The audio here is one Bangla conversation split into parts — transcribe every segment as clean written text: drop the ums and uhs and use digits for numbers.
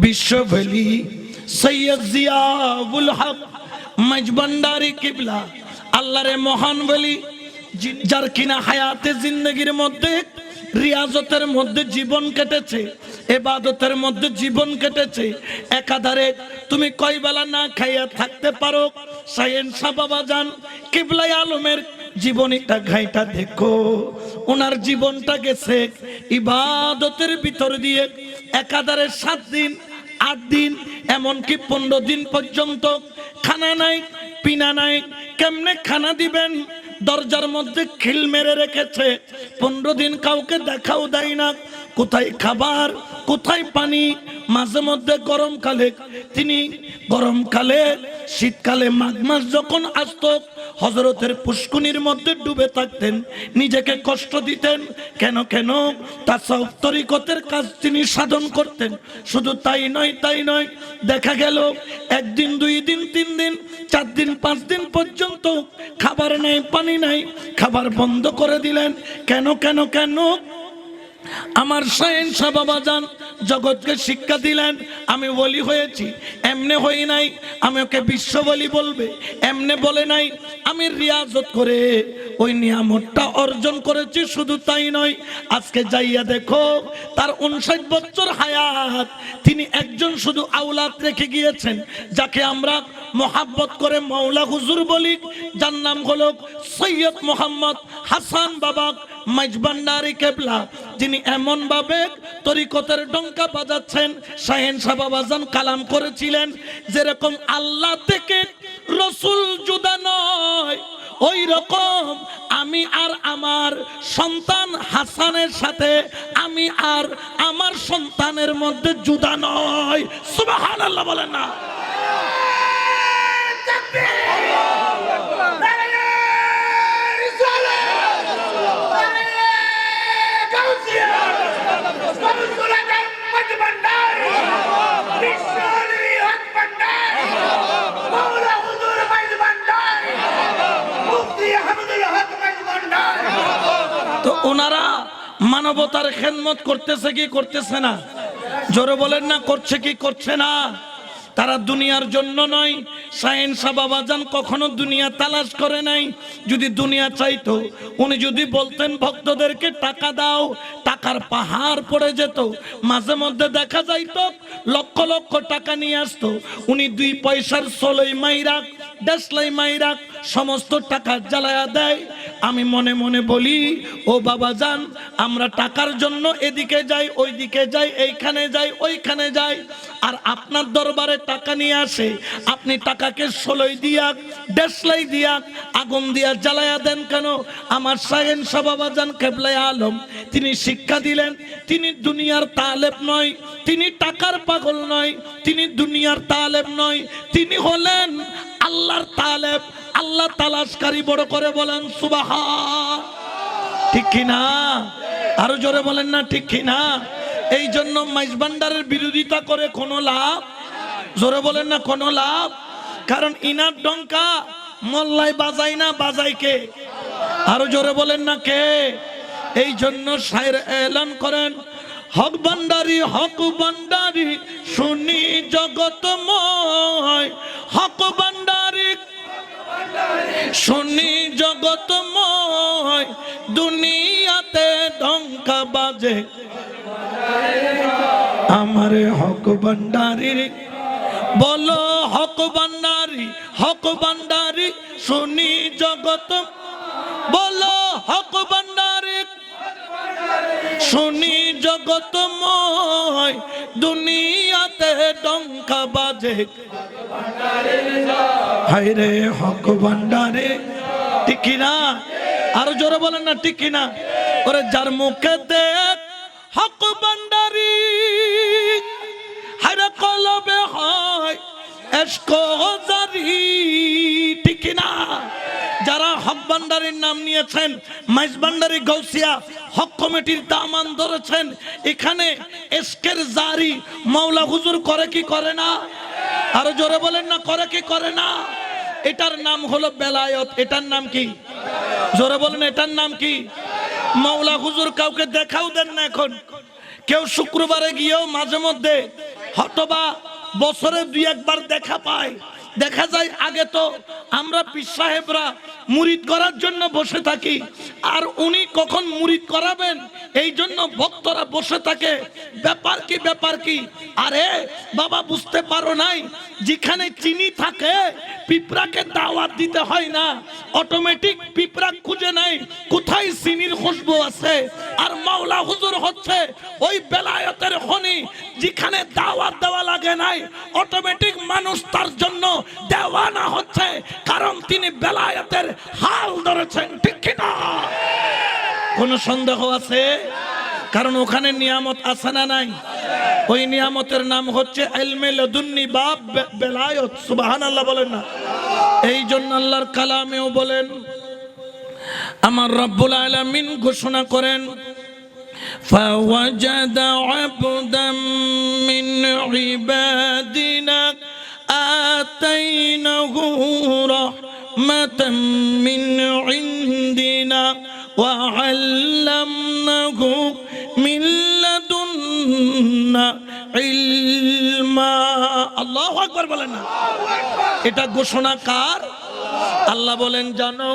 বিশ্ববলি সৈয়দ জিয়াউল হক মজবন্ডারি কিবলা আল্লাহর মহান বলি, যার কিনা হায়াতে জিন্দগির মধ্যে রিয়াজতের মধ্যে জীবন কেটেছে, ইবাদতের মধ্যে জীবন কেটেছে। একাধারে তুমি কয় বেলা না খাইয়া থাকতে পারো? সায়েন শাহ বাবা জান কিবলাই আলমের জীবনীটা ঘাইটা দেখো। ওনার জীবনটা গেছে ইবাদতের ভিতর দিয়ে। একাধারে 7 দিন 8 দিন এমনকি 15 দিন পর্যন্ত খানা নাই পিনা নাই। কেমনে খানা দিবেন? দরজার মধ্যে খিল মেরে রেখেছে। 15 দিন কাউকে দেখাও দেয় না। কোথায় খাবার, কোথায় পানি? মাঝে মধ্যে গরমকালে তিনি শীতকালে মাঘ মাস যখন আসতো হযরতের পুষ্কুনির মধ্যে ডুবে থাকতেন, নিজেকে কষ্ট দিতেন। কেন তাসাউফ তরিকতের কাজ তিনি সাধন করতেন। শুধু তাই নয়, দেখা গেল 1 দিন 2 দিন 3 দিন 4 দিন 5 দিন পর্যন্ত খাবার নাই পানি নাই। খাবার বন্ধ করে দিলেন। কেন আমার শায়েন শাহ বাবা জান জগৎকে শিক্ষা দিলেন। আমি ওলি হয়েছি, এমনে হই নাই আমি ওকে বিশ্ব বলি বলবে, এমনে বলে নাই। আমি রিয়াজত করে ওই নিয়ামতটা অর্জন করেছি। শুধু তাই নয়, আজকে যাইয়া দেখো তার 59 বছর হায়াত। তিনি একজন শুধু আওলাদ রেখে গিয়েছেন, যাকে আমরা মোহাব্বত করে মাওলা হুজুর বলি, যার নাম হলো সৈয়দ মোহাম্মদ হাসান বাবা মজবন্ডারি কেবলা, যিনি এমন ভাবে তরিকতের ডঙ্কা বাজাচ্ছেন। শাহেন শাহ বাবা জান কালাম করেছিলেন, যেরকম আল্লাহ থেকে রসুল জুদা নয়, ওই রকম আমি আর আমার সন্তান হাসানের সাথে আমি আর আমার সন্তানের মধ্যে জুদা নয়। সুবহানাল্লাহ বলেন না? তো ওনারা মানবতার খেদমত করতেছে কি করতেছে না? জোরে বলেন না, করছে কি করছে না? তারা দুনিয়ার জন্য নয়। শাহেন শাহ বাবা জান কখনো দুনিয়া তালাশ করে নাই। যদি দুনিয়া চাইতো, উনি যদি বলতেন ভক্তদেরকে টাকা দাও, টাকার পাহাড় পড়ে যেত। মাঝে মধ্যে দেখা যাইতো লক্ষ লক্ষ টাকা নিয়ে আসতো। উনি 2 পয়সার সোলই মাইরাক দেশলাই মাইরাক সমস্ত টাকা জ্বালায়া দেয়। আমি মনে মনে বলি, ও বাবা জান, আমরা টাকার জন্য এদিকে যাই ওইদিকে যাই, এইখানে যাই ওইখানে যাই, আর আপনার দরবারে টাকা নিয়ে আসে। আপনি টাকাকে সোলই দিয়া দেশলাই দিয়া আগুন দিয়া জ্বালায়া দেন কেন? আমার শাহেন শাহ বাবা জান কেবলাই আলম তিনি শিক্ষা দিলেন, তিনি দুনিয়ার তালেব নয়, তিনি টাকার পাগল নয়, তিনি দুনিয়ার তালেব নয়, তিনি হলেন আল্লাহর তালেব, আল্লাহ তালাশকারী। বড় করে বলেন সুবহান। ঠিক কিনা? আরো জোরে বলেন না ঠিক কিনা? এই জন্য মাইজভান্ডারের বিরোধিতা করে কোনো লাভ? জোরে বলেন না কোনো লাভ? কারণ ইনার ডঙ্কা মোল্লাই বাজায় না, বাজায় কে? আরো জোরে বলেন না কে? এই জন্য শায়ের এলান করেন, হক ভান্ডারি শুনি জগতময়, হক ভান্ডারি শুনি জগতময়, দুনিয়াতে ডঙ্কা বাজে আমার হক ভান্ডারি। বলো হক ভান্ডারি শুনি জগত, বলো হক ভান্ডারি শুনি জগতময়, দুনিয়াতে ডঙ্কা বাজে হায় রে হক ভান্ডারি। ঠিক কিনা? আরো জোরে বলেন না ঠিক কিনা? ওরে যার মুখে দেখ হক ভান্ডারি, হায় রে কলবে হয় এশক জারি। ঠিক কিনা? যারা হক ভান্ডারির নাম নিয়েছেন, মাইজভান্ডারি গৌসিয়া হক কমিটির দামান ধরেছেন, এখানে এশকের জারি মাওলা হুজুর করে কি করে না? আরো জোরে বলেন না, করে কি করে না? এটার নাম হলো বেলায়েত। এটার নাম কি? জোরে বলেন, এটার নাম কি? মাওলা হুজুর কাউকে দেখাও দেন না। এখন কেউ শুক্রবারে গিয়েও মাঝে মধ্যে হয়তোবা বছরে 2-1 বার দেখা পায়। দেখা যায় আগে তো আমরা পীর সাহেবরা মুরিদ করার জন্য বসে থাকি, আর উনি কখন মুরিদ করাবেন এই জন্য ভক্তরা বসে থাকে। ব্যাপার কি ব্যাপার কি? আরে বাবা বুঝতে পারো নাই, যেখানে চিনি থাকে পিঁপড়াকে দাওয়াত দিতে হয় না, অটোমেটিক পিঁপড়া খুঁজে নেয় কোথায় চিনির খুশবু আছে। আর মাওলা হুজুর হচ্ছে ওই বেলায়েতের খনি, যেখানে দাওয়াত দেওয়া লাগে নাই, অটোমেটিক মানুষ তার জন্য দেওয়ানা হচ্ছে, কারণ তিনি বেলায়েতের হাল ধরেছেন। ঠিক কিনা? কোন সন্দেহ আছে? কারণ ওখানে নিয়ামত আছে না নাই? ওই নিয়ামতের নাম হচ্ছে ইলমে লাদুন্নি বা বেলায়েত। সুবহানাল্লাহ বলেন না? এই জন্য আল্লাহর কালামেও বলেন, আমার রব্বুল আলামিন ঘোষণা করেন, فوجد عبدا من عبادنا آتيناه رحمة من عندنا وعلمناه من لدنا علما। আল্লাহু আকবার বলেন না? এটা ঘোষণা কার? আল্লাহ বলেন, জানো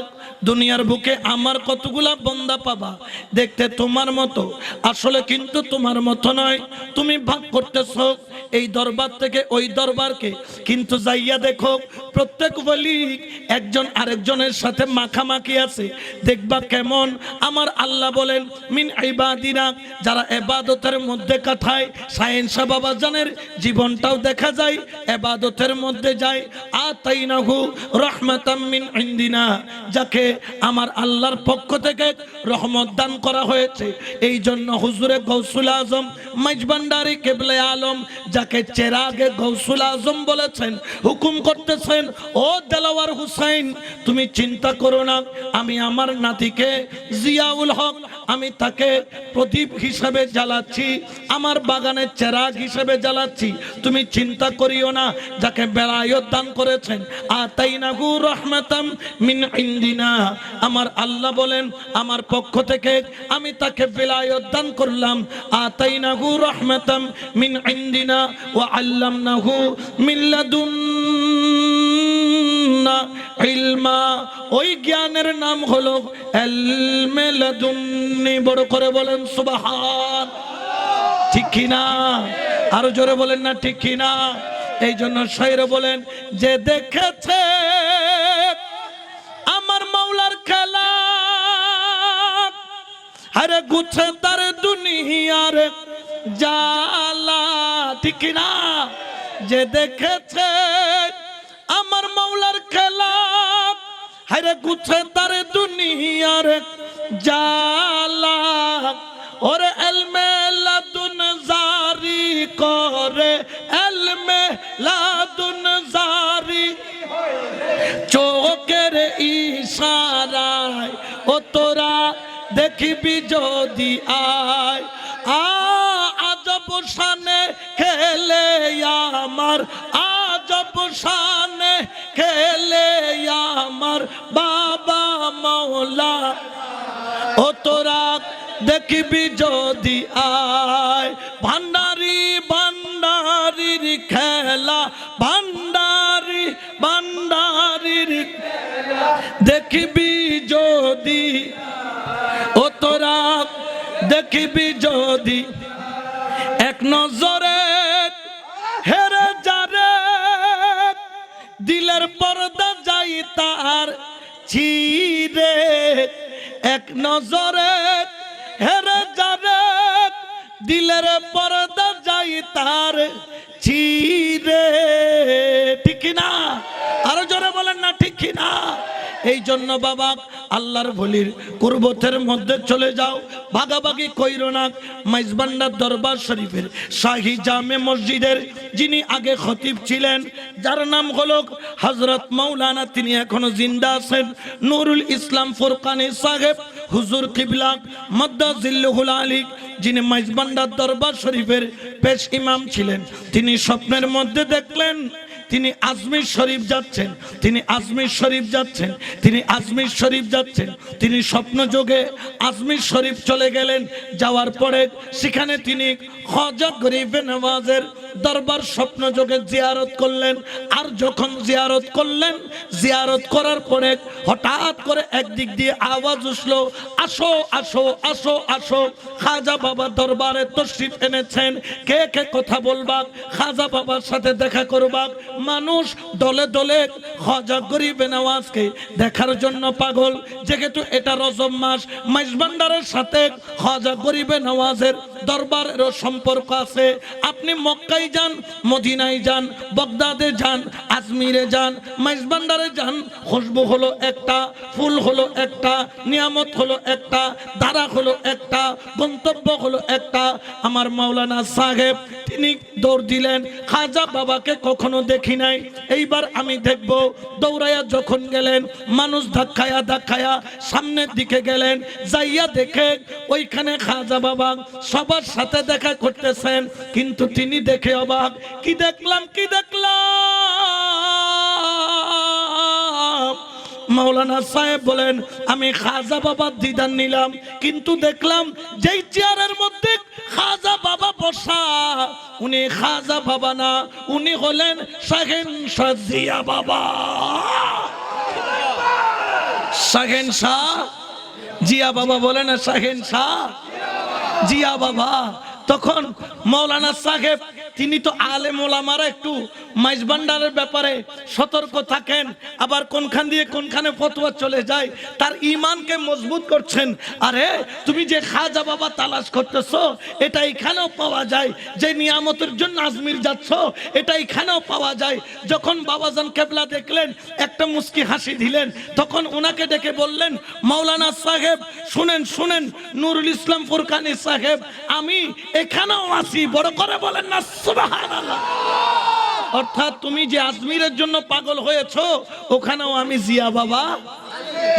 দুনিয়ার বুকে আমার কতগুলা বান্দা পাবা, দেখতে তোমার মতো, আসলে কিন্তু তোমার মতো নয়। তুমি ভাগ করতেছো এই দরবার থেকে ওই দরবারকে, কিন্তু যাইয়া দেখো প্রত্যেক ওলি একজন আরেকজনের সাথে মাখামাখি আছে। দেখবা কেমন? আমার আল্লাহ বলেন, মিন ইবাদিনা, যারা ইবাদতের মধ্যে কাটায়। সায়েন শাহ বাবাজানের জীবনটাও দেখা যায় ইবাদতের মধ্যে যায়। আতাইনাহু রাহমাতাম মিন ইনদিনা, যাকে আমার আল্লাহর পক্ষ থেকে রহমত দান করা হয়েছে। এই জন্য হুজুরে গৌসুল আজম মাইজভান্ডারী কেবলে আলম, যাকে চেরাগে গৌসুল আজম বলেছেন, হুকুম করতেছেন, ও দেলাওয়ার হুসাইন, তুমি চিন্তা করো না, আমি আমার নাতিকে জিয়াউল হক, আমি তাকে প্রদীপ হিসেবে জ্বালাচ্ছি, আমার বাগানের চেরাগ হিসেবে জ্বালাচ্ছি। তুমি চিন্তা করিও না, যাকে বেলায়েত দান করেছেন। আতাইনাহু রাহমাতাম মিন ইনদিনা, আমার আল্লাহ বলেন আমার পক্ষ থেকে আমি তাকে বেলায়েত দান করলাম। আতাইনাহু রাহমাতাম মিন ইনদিনা ওয়া আল্লামনাহু মিন লাদুন্না ইলমা। ওই জ্ঞানের নাম হলো ইলমে লাদুন্নি। বড় করে বলেন সুবহান। ঠিক কি না? আরো জোরে বলেন না ঠিক কি না? এই জন্য শায়র বলেন, যে দেখেছে আমার মাওলার খেলা, আরে গুছে তার দুনিয়ার জালা। ঠিক কি না? যে দেখেছে আমার মাওলার খেলা, আরে গুছে তার দুনিয়ার জালা। ওরে ইলমে লাদুন জারি করে, ইলমে লাদুন জারি চোখের ইশারায়, ও তোরা দেখিবি যদি আয়। আজব শানে খেলে আমার, আজব শানে খেলে আমার বাবা মাওলা, ও তোরা দেখিবি যদি আয়। ভান্ডারি ভান্ডারির খেলা, ভান্ডারি ভান্ডারির দেখিবি যদি, ও তোরা দেখিবি যদি, এক নজরে হেরে যারে দিলের পর্দা যাই তার ছিঁড়ে। এক নজরে হেরে যারে দিলের পর্দা যাই তার ছিঁড়ে। ঠিক না? আরো জোরে বলেন না ঠিক না? এই জন্য বাবা আল্লাহর ভলির কুরবতের মধ্যে চলে যাও, ভাগাভাগি কইরো না। মাইজভান্ডার দরবার শরীফের শাহী জামে মসজিদের যিনি আগে খতিব ছিলেন, যার নাম হলো হযরত মাওলানা, তিনি এখনো জিন্দা আছেন, নুরুল ইসলাম ফুরকানি সাহেব হুজুর কিবলা মাদ্দাজিল্লুহুল আলী, যিনি মাইজভান্ডার দরবার শরীফের পেশ ইমাম ছিলেন। তিনি স্বপ্নের মধ্যে দেখলেন তিনি আজমির শরীফ যাচ্ছেন, তিনি আজমির শরীফ যাচ্ছেন, তিনি আজমির শরীফ যাচ্ছেন। তিনি স্বপ্নযোগে আজমির শরীফ চলে গেলেন। যাওয়ার পরে সেখানে তিনি খাজা গরিব নওয়াজের দরবার স্বপ্নযোগে জিয়ারত করলেন। আর যখন জিয়ারত করলেন, জিয়ারত করার পরে হঠাৎ করে একদিক দিয়ে আওয়াজ উঠলো, আসো আসো আসো আসো, খাজা বাবা দরবারে তশরিফ এনেছেন। কে কে কথা বলবা, খাজা বাবার সাথে দেখা করবা। মানুষ দলে দলে খাজা গরিব নওয়াজকে দেখার জন্য পাগল। যেহেতু এটা রজব মাস, মাইজভান্ডারের সাথে খাজা গরিব নওয়াজের দরবারেরও সম্পর্ক আছে। আপনি মক্কায় যান, মদিনায় যান, বাগদাদে যান, আজমিরে যান, মাইজভান্ডারে যান, খুশবু হলো একটা, ফুল হলো একটা, নিয়ামত হলো একটা, ধারা হলো একটা, গন্তব্য হলো একটা। আমার মাওলানা সাহেব তিনি দৌড় দিলেন, খাজা বাবাকে কখনো দেখি নাই, এইবার আমি দেখব। দৌড়াইয়া যখন গেলেন, মানুষ ধাক্কায়া ধাক্কায়া সামনের দিকে গেলেন। যাইয়া দেখে ওইখানে খাজা বাবা সবার সাথে দেখা করতেছেন। কিন্তু তিনি দেখে অবাক, কি দেখলাম, কি দেখলাম? মাওলানা সাহেব বলেন, আমি খাজা বাবার দিদার নিলাম, কিন্তু দেখলাম যেই চেয়ারের মধ্যে খাজা বাবা বসা, উনি খাজা বাবা না, উনি হলেন শাহেনশাহ জিয়া বাবা। শাহেনশাহ জিয়া বাবা বলেন, শাহেনশাহ জিয়া বাবা। তখন মাওলানা সাহেব তিনি তো আলেম ওলামারা একটু মাইজভান্ডারের ব্যাপারে সতর্ক থাকেন, আবার কোনখান দিয়ে কোনখানে ফতোয়া চলে যায়, তার ঈমানকে মজবুত করছেন। আরে তুমি যে খাজা বাবা তালাশ করতেছো, এটা এখানেও পাওয়া যায়। যে নিয়ামতের জন্য আজমির যাচ্ছ, এটা এখানেও পাওয়া যায়। যখন বাবাজান কেবলা দেখলেন, একটা মুস্কি হাসি দিলেন। তখন ওনাকে ডেকে বললেন, মাওলানা সাহেব শুনেন শুনেন, নুরুল ইসলাম ফুরকানি সাহেব, আমি এখানেও আছি। বড় করে বলেন না সুবহানাল্লাহ। অর্থাৎ তুমি যে আজমিরের জন্য পাগল হয়েছো, ওখানেও আমি জিয়া বাবা।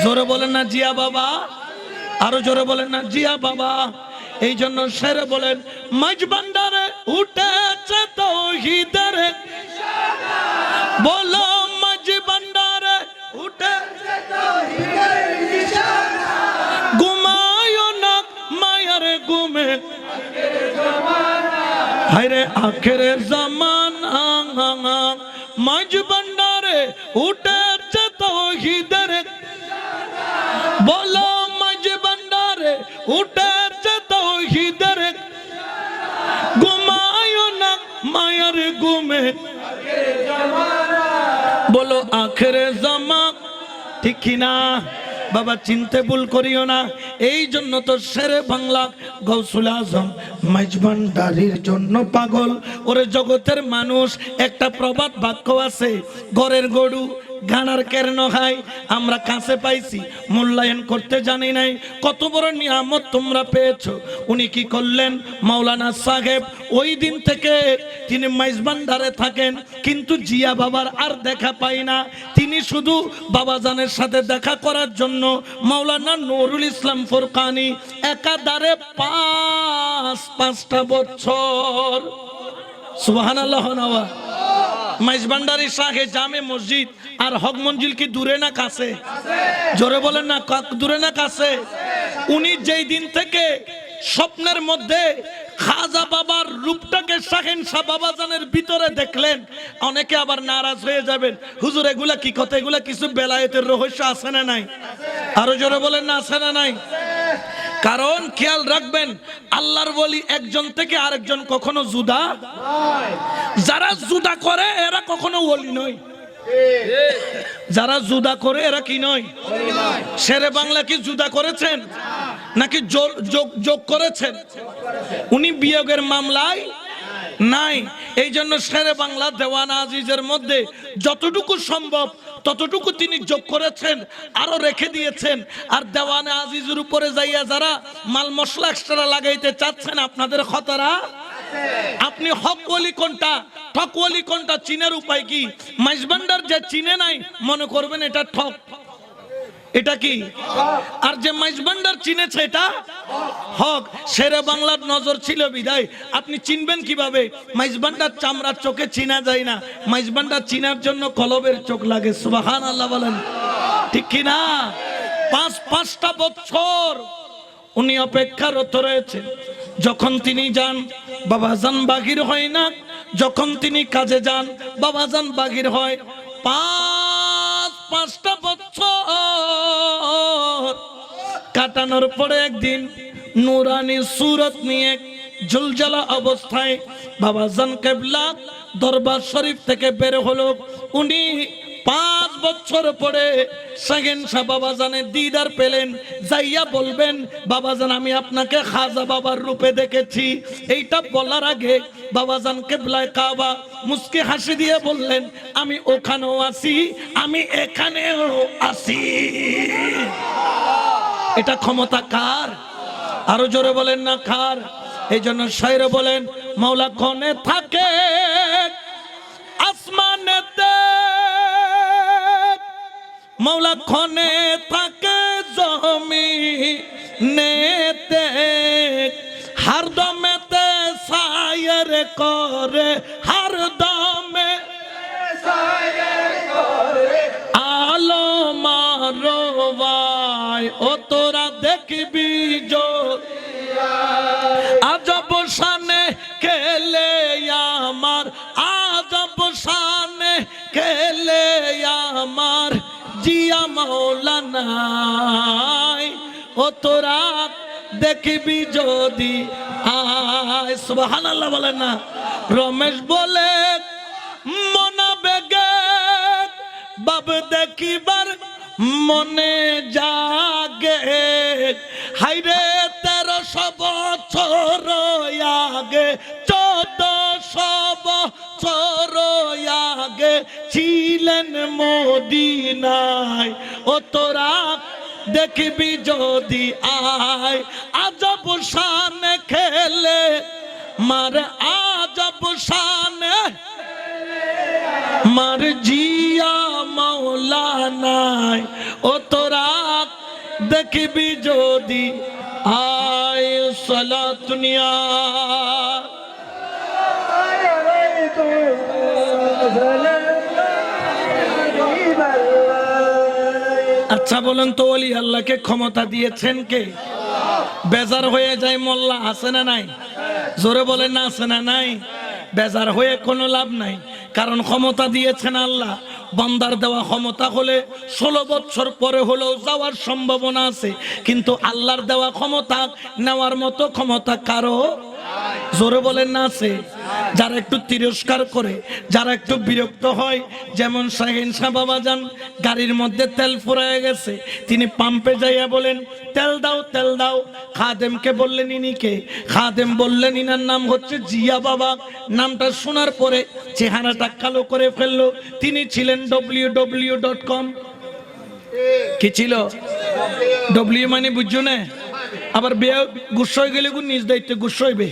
জোরে বলেন না জিয়া বাবা, আরো জোরে বলেন না জিয়া বাবা। এই জন্য শেরে বলেন, মাইজভান্ডারে উঠেছে তাওহীদের নিশানা, বলো মাইজভান্ডারে উঠেছে তাওহীদের নিশানা। ঘুমায়ো না মায়ার ঘুমে, হায়রে আখেরের জামানা, মাইজভান্ডারে উঠেছে তাওহীদের নিশানা, বলো মাইজভান্ডারে উঠেছে তাওহীদের নিশানা। ঘুমায়ো না মায়ার ঘুমে, বলো আখেরের জামান। ঠিক কিনা বাবা? চিনতে ভুল করিও না। এই জন্য তো শেরে বাংলা গৌসুল আজম মাইজভান্ডারির জন্য পাগল। ওরে জগতের মানুষ, একটা প্রবাদ বাক্য আছে, ঘরের গরু গানার কেরন খাই। আমরা কাছে পাইছি, মূল্যায়ন করতে জানি নাই। কত বড় নিয়ামত তোমরা পেয়েছো। উনি কি করলেন? মাওলানা সাহেব ওই দিন থেকে তিনি মাইজভান্ডারে থাকেন, কিন্তু জিয়া বাবার আর দেখা পাই না। তিনি শুধু বাবাজানের সাথে দেখা করার জন্য মাওলানা নুরুল ইসলাম ফুরকানি একাধারে 5টা বছর, সুবহানাল্লাহ, মাইজভান্ডারি শাহে জামে মসজিদ আর হক মঞ্জিল কি দূরে না কাছে? জোরে বলেন না, দূরে না কাছে? উনি যেই দিন থেকে স্বপ্নের মধ্যে খাজা বাবার রূপটাকে শাহেনশাহ বাবাজানের ভিতরে দেখলেন, অনেকে আবার নারাজ হয়ে যাবেন, হুজুর এগুলা কি কথা, এগুলা কিছু বেলায়েতের রহস্য আছে না নাই? আরো জোরে বলেন না, আছে না নাই? কারণ খেয়াল রাখবেন, আল্লাহর ওলি একজন থেকে আরেকজন কখনো জুদা নয়। যারা জুদা করে এরা কখনো ওলি নয়। যারা জুদা করে এরা কি নয়? শেরে বাংলা কি জুদা করেছেন নাকি যোগ করেছেন? উনি বিয়োগের মামলায় নাই। এই জন্য শেরে বাংলা দেওয়ানা আজিজের মধ্যে যতটুকু সম্ভব ততটুকু তিনি যোগ করেছেন, আরো রেখে দিয়েছেন। আর দেওয়ানা আজিজের উপরে যাইয়া যারা মাল মশলা এক্সট্রা লাগাইতে চাচ্ছেন, আপনাদের খতরা। আপনি হক ওলি কোনটা, ঠক ওলি কোনটা চিনার উপায় কি? মাইজভান্ডার যে চিনে নাই, মনে করবেন এটা ঠক। এটা কি? আর যে মাইজ ভান্ডার চিনেছে এটা হক। শেরে বাংলার নজর ছিল বিদায় আপনি চিনবেন কিভাবে? মাইজ ভান্ডার চামড়ার চোখে চিনা যায় না, মাইজ ভান্ডার চিনার জন্য কলবের চোখ লাগে। সুবহানাল্লাহ বলেন, ঠিক কি না? পাঁচটা বছর উনি অপেক্ষারত রয়েছে। যখন তিনি যান বাবাজান বাগির হয় না, যখন তিনি কাজে যান বাবাজান বাগির হয়। পাঁচটা বছর কাটানোর পরে একদিন নুরানি সুরত নিয়ে জলজালা অবস্থায় বাবাজান কেবলা দরবার শরীফ থেকে বের হলো। উনি 5 বছর পরে সেকেন্ড শাহ বাবাজানের দিদার পেলেন। যাইয়া বলবেন বাবাজান আমি আপনাকে খাজা বাবার রূপে দেখেছি। এইটা বলার আগে বাবাজান কেবলায় কাবা মুস্কি হাসি দিয়ে বললেন আমি ওখানেও আছি, আমি এখানেও আছি। এটা ক্ষমতা কার? আরো জোরে বলেন না কার? এই জন্য শায়রে বলেন মাওলা কোনে থাকে আসমানেতে, মাওলা কোনে থাকে জমিনেতে, হর দমেতে সায়ের করে, হর দমে সায়ের করে, আলো মারো ভাই ও তোরা দেখবি জো আজব শানে খেলে আমার, আজব শানে খেলে আমার জিয়া মাওলানা ও তোরা দেখবি যদি আয়। সুবহানাল্লাহ বলেন না? রমেশ বলে মনা বেগে বাব দেখিবার মনে জাগে, হাইরে 1300 বছর আগে, 1400 বছর আগে ছিলেন মদিনায় ও তোরা দেখবি যদি আয়। আজব শানে খেলে মার, আজব শানে মার জিয়া মাওলানায় ও তোরা দেখবি যদি আয়। সালাতুনিয়া আচ্ছা বলেন তো ওলি আল্লাহকে ক্ষমতা দিয়েছেন কে? বেজার হয়ে যায় মোল্লা, আছে না নাই? জোরে বলেন না আছে না নাই? বেজার হয়ে কোনো লাভ নাই, কারণ ক্ষমতা দিয়েছেন আল্লাহ। বান্দার দেওয়া ক্ষমতা হলে 16 বছর পরে হলেও যাওয়ার সম্ভাবনা আছে, কিন্তু আল্লাহর দেওয়া ক্ষমতা নেওয়ার মতো ক্ষমতা কারো। জোরে বলেন না আছে? যারা একটু তিরস্কার করে, যারা একটু বিরক্ত হয়, যেমন শাহিন শাহ বাবাজান গাড়ির মধ্যে তেল ফুরায় গেছে, তিনি পাম্পে যাইয়া বলেন তেল দাও তেল দাও। খাদেমকে বললেন ইনি কে? খাদেম বললেন ইনার নাম হচ্ছে জিয়া বাবা। নামটা শোনার পরে চেহারাটা কালো করে ফেললো। তিনি ছিলেন www.com। কি ছিল? ডব্লিউ মানে বুঝছো না? আবার বিয়ে গুস্স হয়ে গেলে নিজ দায়িত্বে গুস্স হইবে।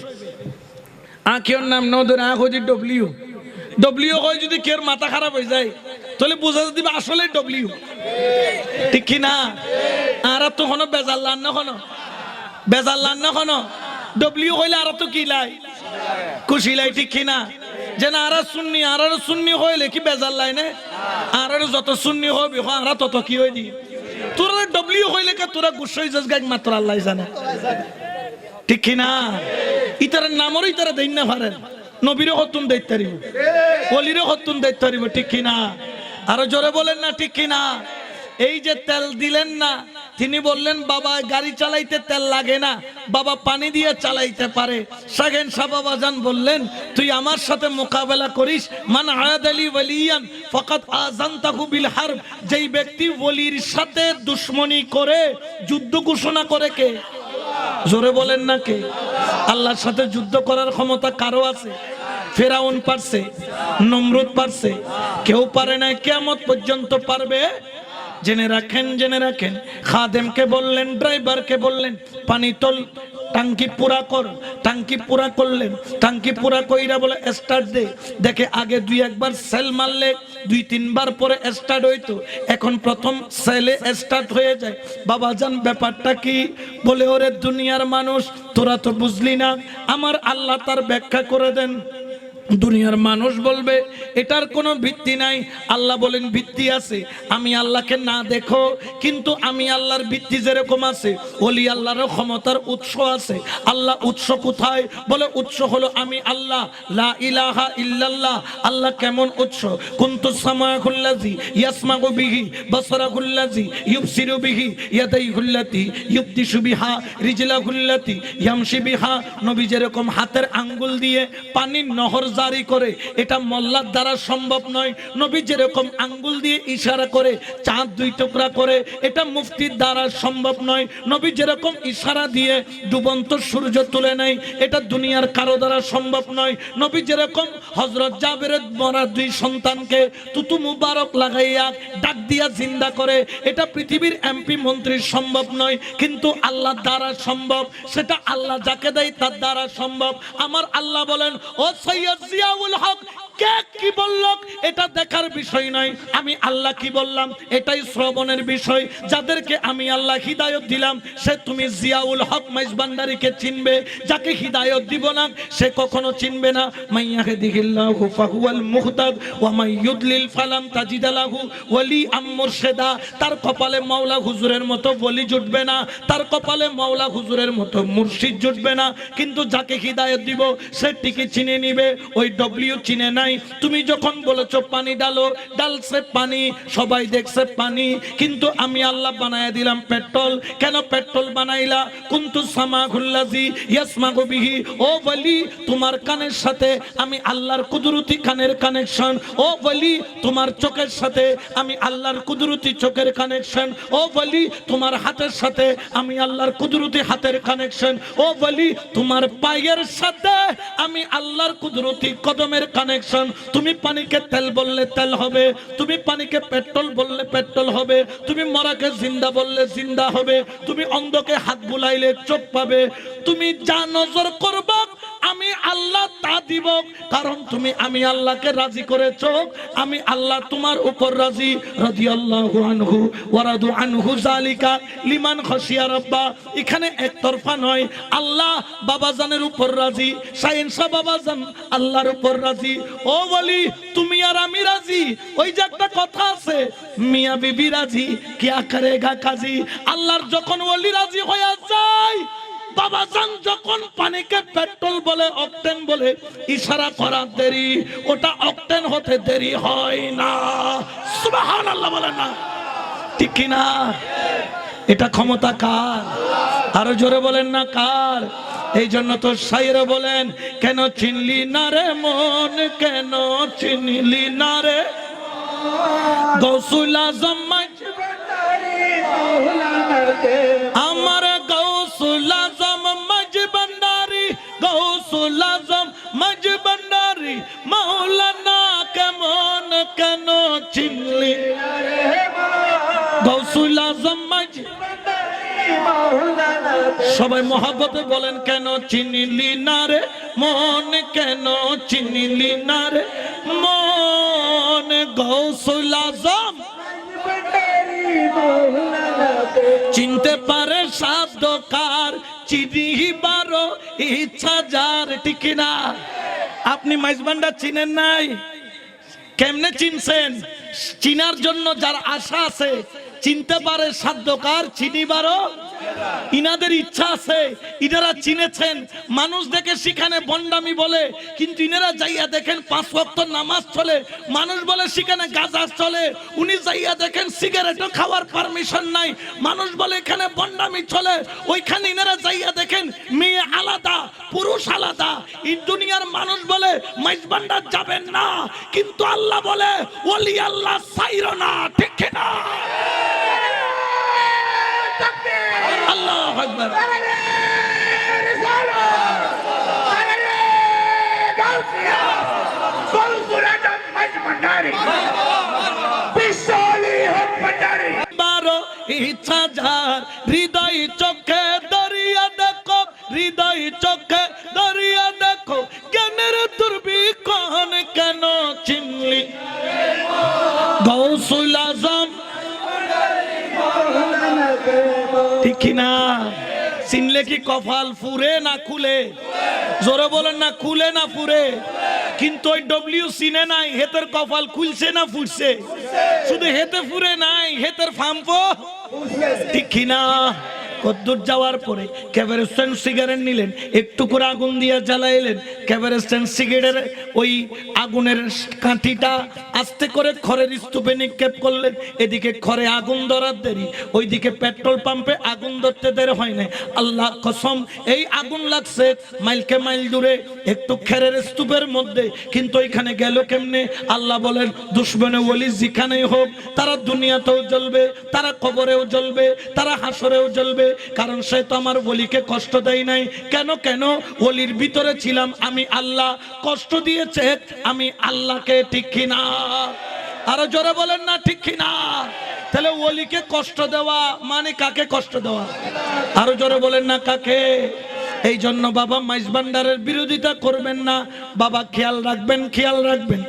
আঁকের নাম ন ধরে আঁক হচ্ছে ডব্লিউ। ডব্লিউ হয় যদি কেউ মাথা খারাপ হয়ে যায় তাহলে বোঝা দিবে আসলে ডব্লিউ, ঠিক কি না? আর তো কোনো বেজাল লান না, কোনো বেজাল লান না, কোনো ডব্লিউ হইলে আর তো কি লাই খুশি লাই, ঠিক কি না? যে না আর সুন্নি হইলে কি বেজাল লাই না? আর যত সুন্নি হবি আর তত কি হয়ে দি তোরা ডব্লিউ হইলে কে তোরা গুসই যাস গাই মাত্র আল্লাহ জানে, ঠিক কি না? ইতার নামরও ইতারা দেন না পারেন, নবীরও হতুন দায়িত্ব পারিব, অলিরও হতুন দায়িত্ব পারিব, ঠিক কি না? আরো জোরে বলেন না, ঠিক কি না? এই যে তেল দিলেন না, তিনি বললেন বাবা গাড়ি চালাইতে তেল লাগে না, বাবা পানি দিয়ে চালাইতে পারে। শাহেন শাহ বাবাজান বললেন তুই আমার সাথে মোকাবেলা করিস, মান আয়াদালি ওয়ালিয়ান ফাকাত আযানতাহু বিল হারব। যেই ব্যক্তি ওলির সাথে দুশমনি করে, যুদ্ধ ঘোষণা করে কে? জোরে বলেন না কে? আল্লাহর সাথে যুদ্ধ করার ক্ষমতা কারো আছে? ফেরাউন পারছে, নমরুদ পারছে, কেউ পারে না, কিয়ামত পর্যন্ত পারবে। জেনে রাখেন, জেনে রাখেন। খাদেমকে বললেন, ড্রাইভারকে বললেন পানি তোল, টাঙ্কি পুরা কর। টাঙ্কি পুরা করলেন, টাঙ্কি পুরা কইরা বলে স্টার্ট দে। দেখে আগে দুই একবার সেল মারলে 2-3 বার পরে স্টার্ট হইতো, এখন প্রথম সেলে স্টার্ট হয়ে যায়। বাবাজান ব্যাপারটা কি? বলে ওরে দুনিয়ার মানুষ, তোরা তো বুঝলি না, আমার আল্লাহ তার ব্যাখ্যা করে দেন। দুনিয়ার মানুষ বলবে এটার কোনো ভিত্তি নাই। আল্লাহ বলেন ভিত্তি আছে। আমি আল্লাহকে না দেখো, কিন্তু আমি আল্লাহর ভিত্তি যেরকম আছে, ওলি আল্লাহরও ক্ষমতার উৎস আছে। আল্লাহ উৎস কোথায়? বলে উৎস হলো আমি আল্লাহ, লা ইলাহা ইল্লাল্লাহ। আল্লাহ কেমন উৎস? কুনতুস সামাউল্লাযী ইয়াসমাউ বিহি, বাসারাহুল্লাযী ইউবসিরু বিহি, ইয়াদাইহুল্লাতী ইউবদিশু বিহা, রিজলাহুল্লাতী ইয়ামশি বিহা। নবী যেরকম হাতের আঙ্গুল দিয়ে পানির নহর জারি করে, এটা মোল্লার দ্বারা সম্ভব নয়। নবী যেরকম আঙ্গুল দিয়ে ইশারা করে চাঁদ 2 টুকরা করে, এটা মুফতির দ্বারা সম্ভব নয়। নবী যেরকম ইশারা দিয়ে ডুবন্ত সূর্য তুলে নেয়, এটা দুনিয়ার কারো দ্বারা সম্ভব নয়। নবী যেরকম হযরত জাবেরের মরা 2 সন্তানকে তুতু মুবারক লাগাইয়া ডাক দিয়া জিন্দা করে, এটা পৃথিবীর এমপি মন্ত্রীর সম্ভব নয়, কিন্তু আল্লাহ দ্বারা সম্ভব। সেটা আল্লাহ যাকে দেয় তার দ্বারা সম্ভব। আমার আল্লাহ বলেন, ও সৈয়দ জিয়াউল হক, কে কি বলল এটা দেখার বিষয় নয়, আমি আল্লাহ কি বললাম এটাই শ্রবণের বিষয়। যাদেরকে আমি আল্লাহ হিদায়ত দিলাম, সে তুমি জিয়াউল হক মাইজভান্ডারীকে চিনবে, যাকে হিদায়ত দিব না সে কখনো চিনবে না। মাইয়াহদিহিল্লাহু ফাহুয়াল মুহতাদ ওয়া মাই ইউদলিল ফালাম তাজিদ লাহু ওয়ালিয়াম মুরশিদা। তার কপালে মাওলা হুজুরের মতো ওলি জুটবে না, তার কপালে মাওলা হুজুরের মতো মুর্শিদ জুটবে না, কিন্তু যাকে হিদায়ত দিব সে ঠিকই চিনে নিবে। ওই ডব্লিউ চিনে নাই। তুমি যখন বলেছো পানি ডালো, ডালছে পানি, সবাই দেখছে পানি, কিন্তু আমি আল্লাহ বানায়া দিলাম পেট্রোল। কেন পেট্রোল বানাইলা? কুনতুস সামাউল্লাযী ইয়াসমাউ বিহি। ও ওলি, তোমার কানের সাথে আমি আল্লাহর কুদরতি কানের কানেকশন। ও ওলি, তোমার চোখের সাথে আমি আল্লাহর কুদরতি চোখের কানেকশন। ও ওলি, তোমার হাতের সাথে আমি আল্লাহর কুদরতি হাতের কানেকশন। ও ওলি, তোমার পায়ের সাথে আমি আল্লাহর কুদরতি কদমের কানেকশন। তুমি পানিকে তেল বললে তেল হবে, তুমি পানিকে পেট্রোল বললে পেট্রোল হবে, তুমি মরাকে জিন্দা বললে জিন্দা হবে, তুমি অন্ধকে হাত বুলাইলে চোখ পাবে। তুমি যা নজর করবা আমি আল্লাহ তা দিব, কারণ তুমি আমি আল্লাহকে রাজি করেছো। আমি আল্লাহ তোমার উপর রাজি। রাদিয়াল্লাহু আনহু ওয়া রাদু আনহু যালিকা লিমান খাশিয়া রাব্বা। এখানে একতরফা নয়, আল্লাহ বাবাজানের উপর রাজি, সায়েন্সা বাবাজান আল্লাহর উপর রাজি। ও বলি তুমি আর আমি রাজি। ওই যে একটা কথা আছে, মিয়া বিবি রাজি কিয়া করেগা কাজী। আল্লাহর যখন ওলি রাজি হয়ে যায়, বাবাজান যখন পানিকে পেট্রোল বলে, অকটেন বলে, ইশারা করা দেরি, ওটা অকটেন হতে দেরি হয় না। সুবহানাল্লাহ বলেন না, ঠিক কি না? এটা ক্ষমতা কার? আরো জোরে বলেন না কার? এই জন্য তো শায়ের বলেন, কেন চিনলি না রে মন, কেন চিনলি না রে গৌসুল আজম আমার গৌসুল আজম মাইজভান্ডারী, গৌসুল আজম মাইজভান্ডারী মাওলানা কেমন কেন চিনলি গৌসুল আজম সবাই মহব্বতে বলেন, কেন চিনলি না রে মন, কেন চিনলি না রে মন গৌসুল আজম চিনতে পারে শব্দকার, চিনিবার ইচ্ছা যার, ঠিক না? আপনি মাইজভান্ডার চিনেন নাই, কেমনে চিনছেন? চিনার জন্য যার আশা আছে, চিনতে পারে সাধ্যকার, চিনিবারও ইনাদের ইচ্ছা আছে। ইনারা চিনেছেন, মানুষ দেখে সেখানে বন্ডামি বলে, কিন্তু ইনারা যাইয়া দেখেন 5 ওয়াক্ত নামাজ চলে, মানুষ বলে সেখানে গাঁজা চলে। উনি যাইয়া দেখেন সিগারেটও খাওয়ার পারমিশন নাই, মানুষ বলে এখানে বন্ডামি চলে। ওইখানে ইনারা যাইয়া দেখেন মেয়ে আলাদা পুরুষ আলাদা। এই দুনিয়ার মানুষ বলে মাইজভান্ডার যাবেন না, কিন্তু আল্লাহ বলে ওলি আল্লাহ সাইরো না, ঠিক না? আল্লাহু আকবার। ইচ্ছা যার হৃদয় চোখে দরিয়া দেখো, চিনলি গৌসুল আজম ঠিক না চিনলে কি কপাল ফুরে না খুলে জোরে বলেন না খুলে না ফুরে কিন্তু ওই ডব্লিউ চিনে নাই হেতের কপাল খুলছে না ফুটছে শুধু হেতে ফুরে নাই হেতের ফাম্পো ঠিক না কদ্দুর যাওয়ার পরে ক্যাভারেস্টেন সিগারেট নিলেন একটু করে আগুন দিয়ে জ্বালাইলেন ক্যাভারেস্টেন সিগারেটের ওই আগুনের কাঠিটা আস্তে করে খড়ের স্তূপে নিক্ষেপ করলেন এদিকে খড়ে আগুন ধরার দেরি ওইদিকে পেট্রোল পাম্পে আগুন ধরতে দেরি হয় না আল্লাহ কসম এই আগুন লাগছে মাইলকে মাইল দূরে একটু খেরের স্তূপের মধ্যে কিন্তু ওইখানে গেল কেমনে আল্লাহ বলেন দুশমনে ওলি যেখানেই হোক তারা দুনিয়াতেও জ্বলবে তারা কবরেও জ্বলবে তারা হাসরেও জ্বলবে কারণ সে তো আমার ওলিকে কষ্ট দেয় নাই কেন কেন ওলির ভিতরে ছিলাম আমি আল্লাহ কষ্ট দিয়েছে আমি আল্লাহকে ঠিক কিনা আরো জোরে বলেন না ঠিক কিনা তাহলে ওলিকে কষ্ট দেওয়া মানে কাকে কষ্ট দেওয়া আরো জোরে বলেন না কাকে এই জন্য বাবা মাইজ ভান্ডারের বিরোধিতা করবেন না বাবা খেয়াল রাখবেন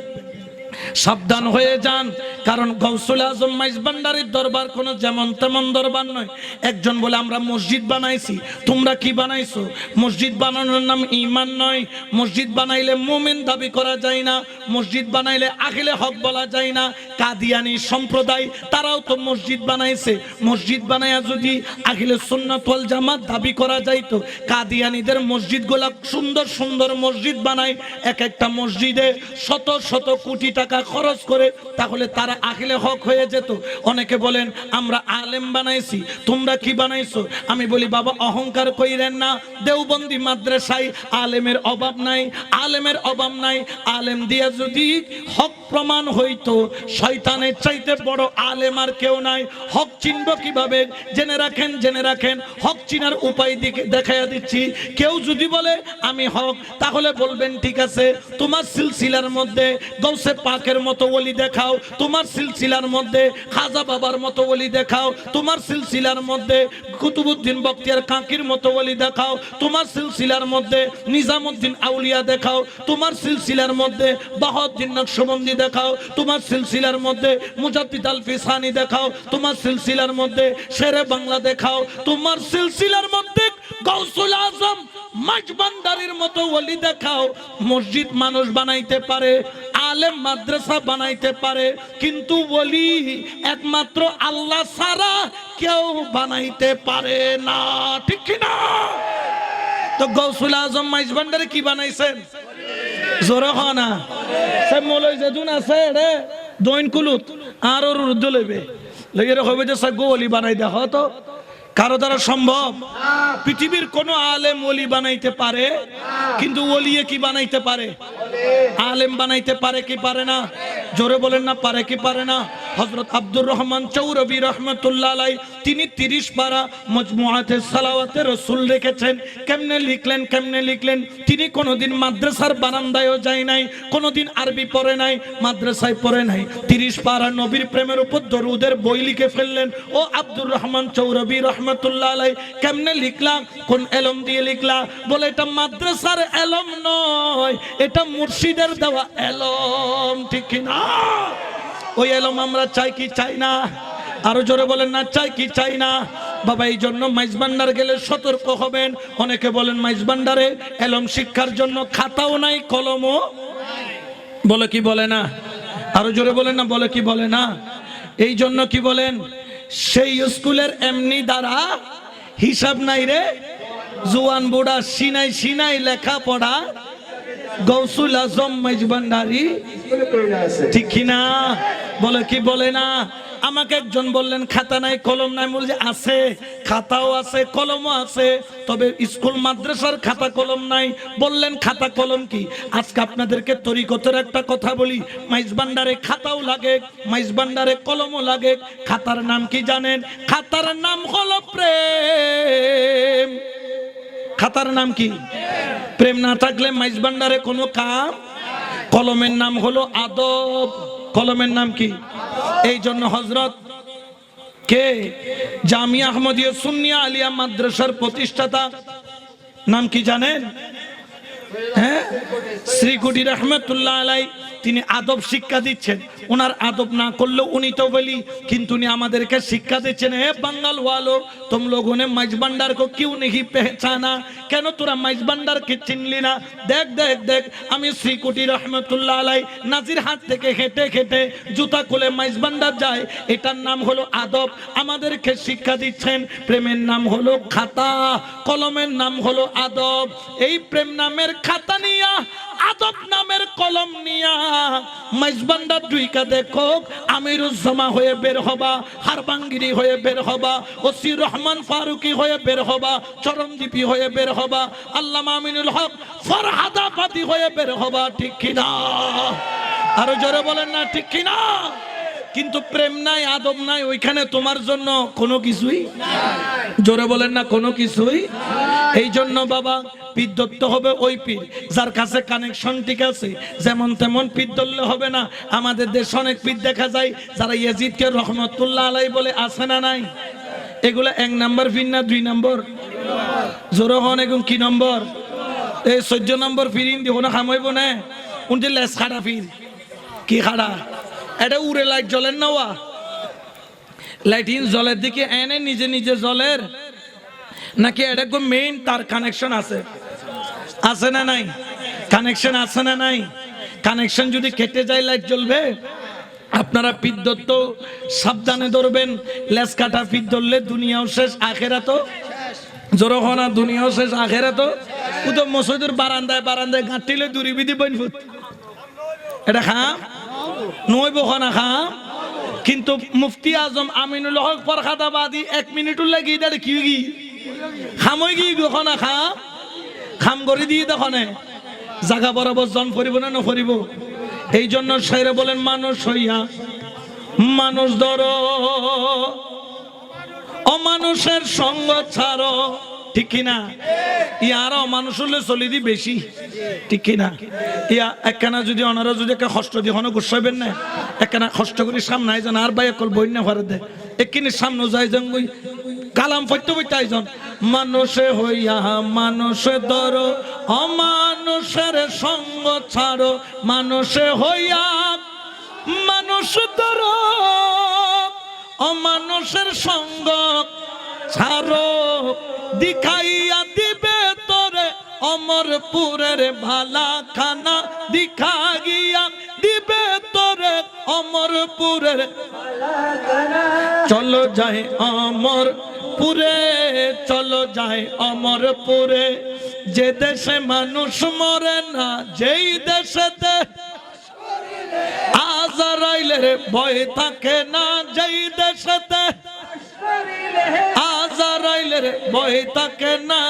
সাবধান হয়ে যান কারণ গৌসুল আজম মাইজ ভান্ডারীর দরবার কোনো যেমন তেমন দরবার নয় একজন বলে আমরা মসজিদ বানাইছি তোমরা কি বানাইছো মসজিদ বানানোর নাম ঈমান নয় মসজিদ বানাইলে মুমিন দাবি করা যায় না মসজিদ বানাইলে আখিলে হক বলা যায় না কাদিয়ানি সম্প্রদায় তারাও তো মসজিদ বানাইছে মসজিদ বানায়া যদি আখিলে সুন্নাত ওয়াল জামাত দাবি করা যাইতো কাদিয়ানিদের মসজিদগুলা সুন্দর সুন্দর মসজিদ বানায় এক একটা মসজিদে শত শত কোটি টাকা খরচ করে তাহলে তারা আখিলে হক হয়ে যেত অনেকে বলেন আমরা আলেম বানাইছি তোমরা কি বানাইছো আমি বলি বাবা অহংকার কইরেন না দেওবন্দি মাদ্রাসায় আলেমের অভাব নাই আলেম দিয়া যদি হক প্রমাণ হইতো শয়তানের চাইতে বড় আলেম আর কেউ নাই হক চিনব কিভাবে জেনে রাখেন হক চিনার উপায় দেখাইয়া দিচ্ছি কেউ যদি বলে আমি হক তাহলে বলবেন ঠিক আছে তোমার সিলসিলার মধ্যে গৌসে পাকের মতো ওলি দেখাও তোমার সিলসিলার মধ্যে খাজা বাবার মতো ওলি দেখাও তোমার সিলসিলার মধ্যে কুতুবউদ্দিন বখতিয়ার কাকির মতো ওলি দেখাও তোমার সিলসিলার মধ্যে নিজামউদ্দিন আউলিয়া দেখাও তোমার সিলসিলার মধ্যে বাহাউদ্দিন নকশবন্দি দেখাও তোমার সিলসিলার মধ্যে মুজাদ্দিদ আল ফিসানি দেখাও তোমার সিলসিলার মধ্যে শেরে বাংলা দেখাও তোমার সিলসিলার মধ্যে গৌসুল আজম মাইজ ভান্ডারীর মতো ওলি দেখাও মসজিদ মানুষ বানাইতে পারে আলেম মাদ্রাসা বানাইতে পারে কিন্তু ওলি একমাত্র আল্লাহ ছাড়া কেউ বানাইতে পারে না ঠিক কি না তো গৌসুল আজম মাইজ ভান্ডারী কি বানাইছেন জোরে হয় না সে মৌলভী যেদিন আছে রে দইন কুলুত আর ওর রুদ্ধ লইবে লইয়ে হবে যে সব ওলি বানাই দেখো তো কারো দ্বারা সম্ভব পৃথিবীর কোন আলেম ওলি বানাইতে পারে কিন্তু ওলিয়ে কি বানাইতে পারে আলেম বানাইতে পারে কি পারে না জোরে বলেন না পারে কি পারে না হযরত আব্দুর রহমান চৌরবি রহমাতুল্লাহ আলাইহি তিনি 30 পারা মজমুআতে সালাওয়াতে রাসূল রেখেছেন কেমনে লিখলেন তিনি কোনোদিন মাদ্রাসার বারান্দায়ও যায় নাই কোনোদিন আরবি পড়ে নাই মাদ্রাসায় পড়ে নাই 30 পারা নবীর প্রেমের উপর দরুদের বই লিখে ফেললেন ও আব্দুর রহমান চৌরবি রহমাতুল্লাহ আলাইহি কেমনে লিখলা কোন এলম দিয়ে লিখলা বলে এটা মাদ্রাসার এলম নয় এটা মুর্শিদের দেওয়া এলম ঠিক কি না ওই এলম আমরা চাই কি চাই না আরো জোরে বলেন না চাই কি চাই না বাবা এই জন্য মাইজ ভান্ডার গেলে সতর্ক হবেন অনেকে বলেন মাইজ ভান্ডারে এলম শিক্ষার জন্য খাতাও নাই কলমও বলে কি বলে না আরো জোরে বলেন না বলে কি বলে না এই জন্য কি বলেন সেই স্কুলের এমনি দ্বারা হিসাব নাই রে জুয়ান বুড়া সিনাই লেখা পড়া গৌসুল আজম মাইজ ভান্ডারী ঠিক কিনা বলে কি বলে না আমাকে একজন বললেন খাতা নাই কলম নাই বলছে আছে খাতাও আছে কলমও আছে তবে স্কুল মাদ্রাসার খাতা কলম নাই বললেন খাতা কলম কি আজকে আপনাদেরকে তরিকতের একটা কথা বলি মাইজ ভান্ডারে খাতাও লাগে মাইজ ভান্ডারে কলমও লাগে খাতার নাম কি জানেন খাতার নাম হলো প্রেম খাতার নাম কি প্রেম না থাকলে মাইজ ভান্ডারে কোনো কাম কলমের নাম হলো আদব কলমের নাম কি এই জন্য হযরত কে জামিয়া আহমদিয়া সুন্নিয়া আলিয়া মাদ্রাসার প্রতিষ্ঠাতা নাম কি জানেন হ্যাঁ শ্রী কুটি রহমাতুল্লাহ আলাইহি তিনি আদব শিক্ষা দিচ্ছেন। ওনার আদব না করলেও উনি তো বলি, কিন্তু উনি আমাদেরকে শিক্ষা দিচ্ছেন, হে বাঙ্গাল ওয়ালো, तुम लोगों ने माइज भंडार को क्यों नहीं पहचाना? কেন তোরা মাইজ ভান্ডারকে চিনলি না? দেখ দেখ দেখ, আমি শ্রীকুটি রহমতুল্লাহ আলাই নাজির হাট থেকে হেঁটে হেঁটে জুতা খুলে মাইজ ভান্ডার যায়। এটার নাম হলো আদব। আমাদেরকে শিক্ষা দিচ্ছেন প্রেমের নাম হলো খাতা, কলমের নাম হলো আদব। এই প্রেম নামের খাতা নিয়া, আদব নামের কলম নিয়া মাইজ ভান্ডার দুইকা দেখো, আমিরুজ্জামা হয়ে বের হবা, হারবাঙ্গিরি হয়ে বের হবা, ওসি রহমান ফারুকি হয়ে বের হবা, চরমদ্বীপী হয়ে বের হবা, আল্লামা আমিনুল হক ফরহাদাবাদী হয়ে বের হবা। ঠিক কিনা? আরো জোরে বলেন না ঠিক কিনা? কিন্তু প্রেম নাই, আদব নাই, ওইখানে তোমার জন্য কোনো কিছুই নাই। জোরে বলেন না কোনো কিছুই। এই জন্য বাবা পীর ধরতে হবে ওই পীর যার কাছে কানেকশন ঠিক আছে। যেমন তেমন পীর ধরলে হবে না। আমাদের দেশে অনেক পীর দেখা যায় যারা ইয়াজিদকে রহমতুল্লাহ আলাই বলে, আছে না নাই? এগুলো 1 নম্বর পীর না 2 নম্বর? জোরে হন, এগুলো কি নম্বর? এই 14 নম্বর পীর ইন্দি কোনো খামাইব না। উনি লেস খাড়া পীর। কি খাড়া? এটা উড়ে লাইট জ্বলের নেওয়া, লাইটিন জলের দিকে এনে নিজে নিজে জলের, নাকি এটা মেইন তার কানেকশন আছে? আছে না নাই? কানেকশন আছে না নাই? কানেকশন যদি কেটে যায় লাইট জ্বলবে? আপনারা পীর ধরতে সাবধানে ধরবেন। লেস কাটা পীর ধরলে দুনিয়াও শেষ আখেরাতও। জোর হনা, দুনিয়াও শেষ আখেরাতও। উদম মসজিদের বারান্দায় বারান্দায় গাঁটিলে দূরি বিধি বনফুট, এটা খাম নয় বখনা খাম। কিন্তু মুফতি আজম আমিনুল হক ফরহাদাবাদী 1 মিনিটও লাগি দাঁড়ে কি গি খামই গি গখনা খাম খাম করে দিয়ে দখনে জায়গা বরাবর জন ফরিব না নফরিব। এই জন্য শায়রে বলেন, মানুষ হইয়া মানুষ ধরো, অমানুষের সঙ্গ ছাড়ো। ঠিক কিনা? ইয়ারা মানুষ হলে চলি দি বেশি। ঠিক কিনা? ইয়া একখানা যদি ওনারা যদি একটা কষ্ট দিয়ে হন গুসাইবেন না, একখানা কষ্ট করে সামনে আইজন আর ভাই একল বই না ভরে দে একখানি সামনে যাই যান ওই কালাম পড়তে পড়তে আইজন, মানুষে হইয়া মানুষে ধরো, অমানুষের সঙ্গ ছাড়ো, মানুষে হইয়া মানুষ ধরো, অমানুষের সঙ্গ ছাড়ো, দিখাইয়া দিবে তোরে অমরপুরের ভালা খানা, দিখা গিয়া দিবে তোরে অমরপুরের চলো যায় অমরপুরে, চলো যায় অমরপুরে, যে দেশে মানুষ মরে না, যেই দেশেতে আজরাইলের ভয় থাকে না, যেই দেশেতে আজরাইলের ভয় থাকে না,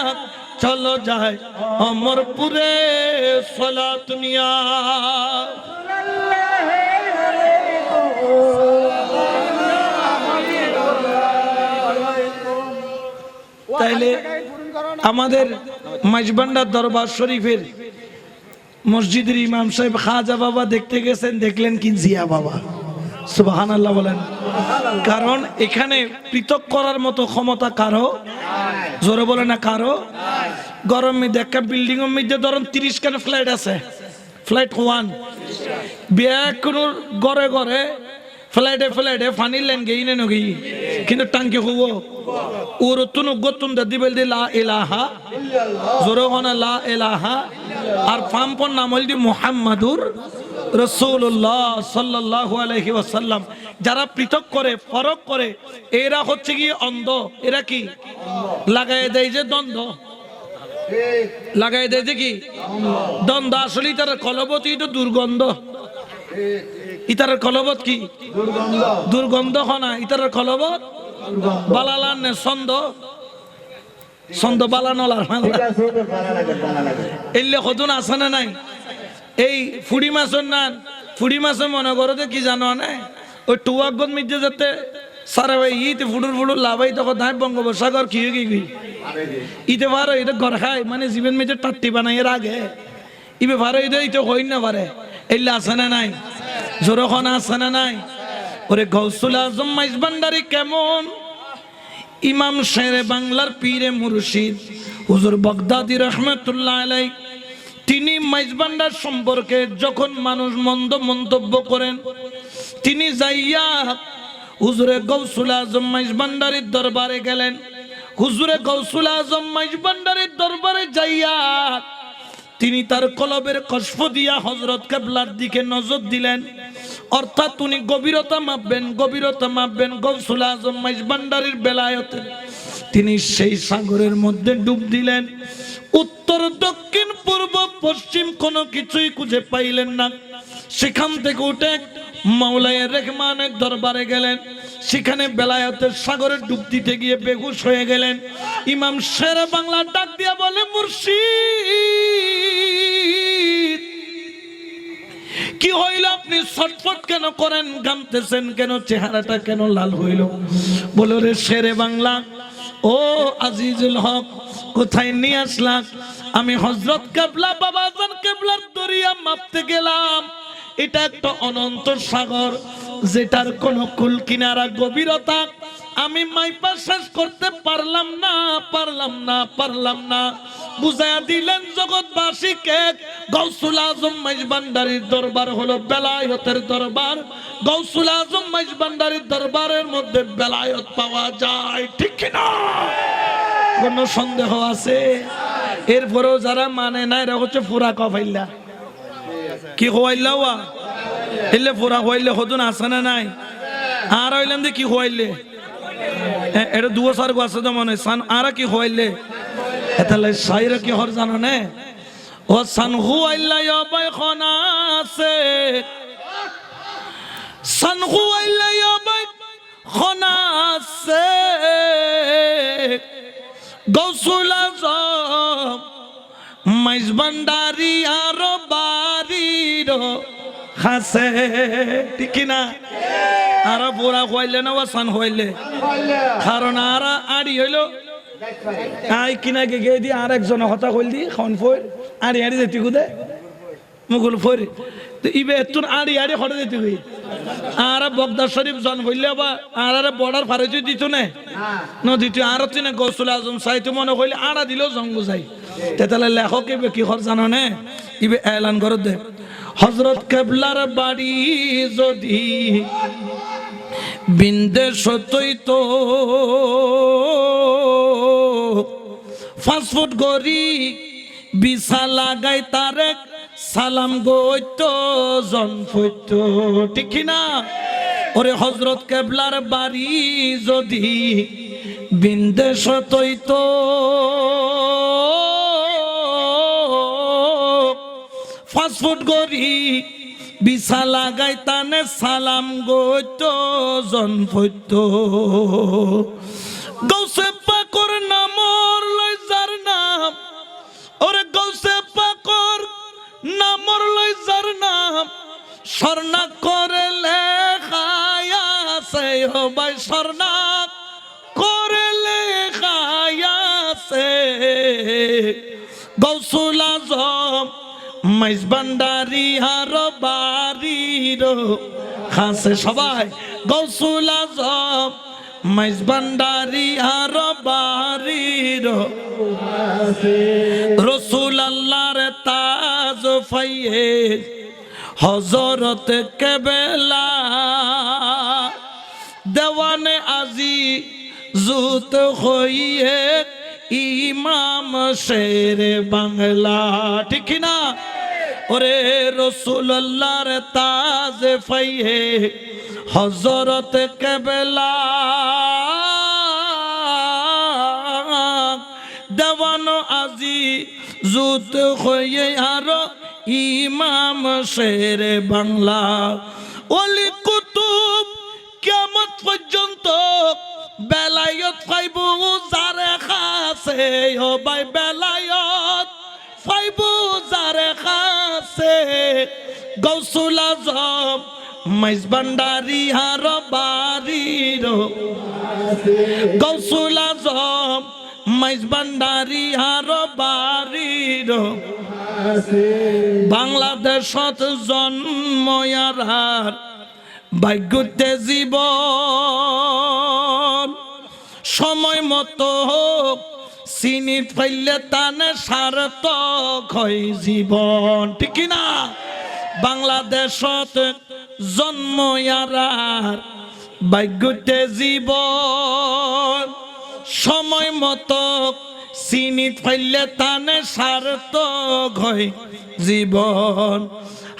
চলো যায় অমরপুরে সালাত নিয়া। তাইলে আমাদের মাইজভান্ডার দরবার শরীফের মসজিদের ইমাম সাহেব খাজা বাবা দেখতে গেছেন, দেখলেন কি জিয়া বাবা। সুবহানাল্লাহ বলেন। কারণ এখানে পৃথক করার মতো ক্ষমতা কারো, জোরে বলে না কারো। গরম মধ্যে একটা বিল্ডিং এর মধ্যে ধরুন 30 খানা ফ্ল্যাট আছে, ফ্ল্যাট 1 বিয়া কোন ঘরে ঘরে ফ্ল্যাটে ফ্ল্যাটে পানি লেন গেই না নগি, কিন্তু টাঙ্কি হবো ওর তুন গতুন দাদি বলদি লা ইলাহা ইল্লাল্লাহ, জোরে হনা লা ইলাহা, আর পাম্পন নাম হলদি মুহাম্মাদুর রাসূলুল্লাহ সাল্লাল্লাহু আলাইহি ওয়াসাল্লাম। যারা পৃথক করে, ফরক করে, এরা হচ্ছে কি অন্ধ। এরা কি লাগাই দেয় যে দ্বন্দ্ব, লাগাই দেয় যে কি দ্বন্দ্ব। আসলে তার কলবত তো দুর্গন্ধ, ইতার কলবত কি দুর্গন্ধ হনা, ইতার কলবত বালালান নে ছন্দ ছন্দ বালানলার এলে কতন আছে না নাই। এই ফুড়ি মাছের নান, ফুড়ি মাছের মনে করো কি জানো না, ওই টুয়াগত মিজে যাতে সারা ভাই ইতে ফুডুর ফুডুর লাভাই তখন ধাই বঙ্গোপসাগর কি গই ইতে পারো, এটা ঘর খায় মানে জীবন মেজে টাট্টি বানাই এর আগে ইবে পারো, এটা ইতে হই না পারে। এলে আছে না নাই, জোরখন আছে না নাই। ওরে গৌসুল আজম মাইজভান্ডারি কেমন, ইমাম শেরে বাংলার পীরে মুর্শিদ হুজুর বাগদাদি রহমতুল্লাহ আলাইহি তিনি মাইজবান্ডার সম্পর্কে যখন মানুষ মন্দ মন্তব্য করেন, তিনি যাইয়া হুজুরে গৌসুল আজম মাইজবান্ডারির দরবারে গেলেন। হুজুরে গৌসুল আজম মাইজবান্ডারির দরবারে যাইয়া তিনি তার কলবের কশফ দিয়া হযরত কিবলার দিকে নজর দিলেন। অর্থাৎ উনি গভীরতা মাপবেন গৌসুল আজম মাইজবান্ডারির বেলায়েতে। তিনি সেই সাগরের মধ্যে ডুব দিলেন। উত্তর দক্ষিণ পূর্ব পশ্চিম কোনো কিছুই খুঁজে পাইলেন না। সেখান থেকে উঠে মাওলায়ে রহমানের দরবারে গেলেন। সেখানে বেলায়েতের সাগরে ডুব দিতে গিয়ে বেহুশ হয়ে গেলেন। ইমাম শেরে বাংলা ডাক দিয়া বলে, মুর্শিদ কি হইল? আপনি ছটফট কেন করেন? ঘামতেছেন কেন? চেহারাটা কেন লাল হইল? বলে, রে শেরে বাংলা, ও আজিজুল হক, কোথায় নিয়ে আসলাম? আমি হযরত কিবলা বাবাজান কিবলার দরিয়া মাপতে গেলাম। এটা একটা অনন্ত সাগর, যেটার কোনো কুল কিনারা গভীরতা আমি মাইপা শেষ করতে পারলাম না। বুঝাইয়া দিলেন জগৎবাসীকে, গৌসুল আজম মাইজবান্ডারির দরবার হলো বেলায়েতের দরবার। গৌসুল আজম মাইজবান্ডারির দরবারের মধ্যে বেলায়েত পাওয়া যায়, ঠিক কিনা? কোন সন্দেহ আছে? এরপরেও যারা মানে না, এরা হচ্ছে ফুরা কফাইল্লা। কি হইলা এলে ফুরা হইলে হতুন আছে না নাই? আর হইলাম যে কি হইলে এটা দুয়ো সার আছে তো মনে সান আর কি হইলে এতালে সাইরা কি হর জানো নে? ও সান হুয়াইলা ইয়াবাই খনাসে, সান হুয়াইলা ইয়াবাই খনাসে, গৌসুল আজম মাইজবান্ডারি আর বাড়ির খাসে, ঠিক না? আর পুরা হইলে না ও সান হইলে, কারণ আর আড়ি হইল আই কিনা গে দি আর একজন হতা কইল দি খন ফই আড়ি আড়ি যেতে গুদে মুগুল ফরি তো ইবে তুন আড়ি আড়ি হড়ে যেতে গই। আর বগদার শরীফ জন হইলে বা আর বর্ডার ফারে দিত না নদীতে আর তিনে গৌসুল আজম সাইতে মনে হইলে আড়া দিলেও জঙ্গ যাই। তেতালে লেখক ইবে কি হর জানো নে? ইবে এলান করে দে, হযরত কিবলার বাড়ি যদি বিন্দেশ হইতো, 5 ফুট গড়ি বিছা লাগাই তারে সালাম গইতো জন ফইতো, ঠিক না? ওরে হযরত কিবলার বাড়ি যদি বিন্দেশ হইতো, 5 ফুট গড়ি বিছা লাগাই তানে সালাম গইতো জন ফইতো। গৌসে পাকর নামর লই যার নাম, ওরে গৌসে পাকর নামর লই যার নাম, স্বর্ণা করে লেখায় আছে ও ভাই, স্বর্ণা করে লেখায় আছে। গৌসুল আজম মাইজবান্ডারি আর বাড়ির খাসে, সবাই গৌসুল আজম মাইজবান্ডারি আর বাড়ির রসুল আল্লাহর তাজ ফাইয়ে হযরত কেবলা, দেওয়ানে আজি জুত হইয়ে ইমাম শেরে বাংলা, ঠিক না? ওরে রাসূলুল্লাহর তাজ ফাইয়ে হযরত কেবলা, দেওয়ানো আজি জুত হইয়ে আর ইমাম শেরে বাংলা। ওলি কুতুব কিয়ামত পর্যন্ত বেলায়ত পাইব যারে খাসে, ও ভাই বেলায়ত পাইব যারে খাসে। গৌসুল আজম মাইজবান্ডারি আর বাড়ির, গৌসুল আজম মাইজবান্ডারি আর বাড়ির, বাংলাদেশত জন্ময়ার ভাগ্যতে জীবন সময় মতো চিনি পাইলে তানে সার্থক হয় জীবন, ঠিক না? বাংলাদেশত জন্ম ইয়ারার ভাগ্যতে জীবন, সময় মতো চিনি পাইলে তানে সার্থক হয় জীবন।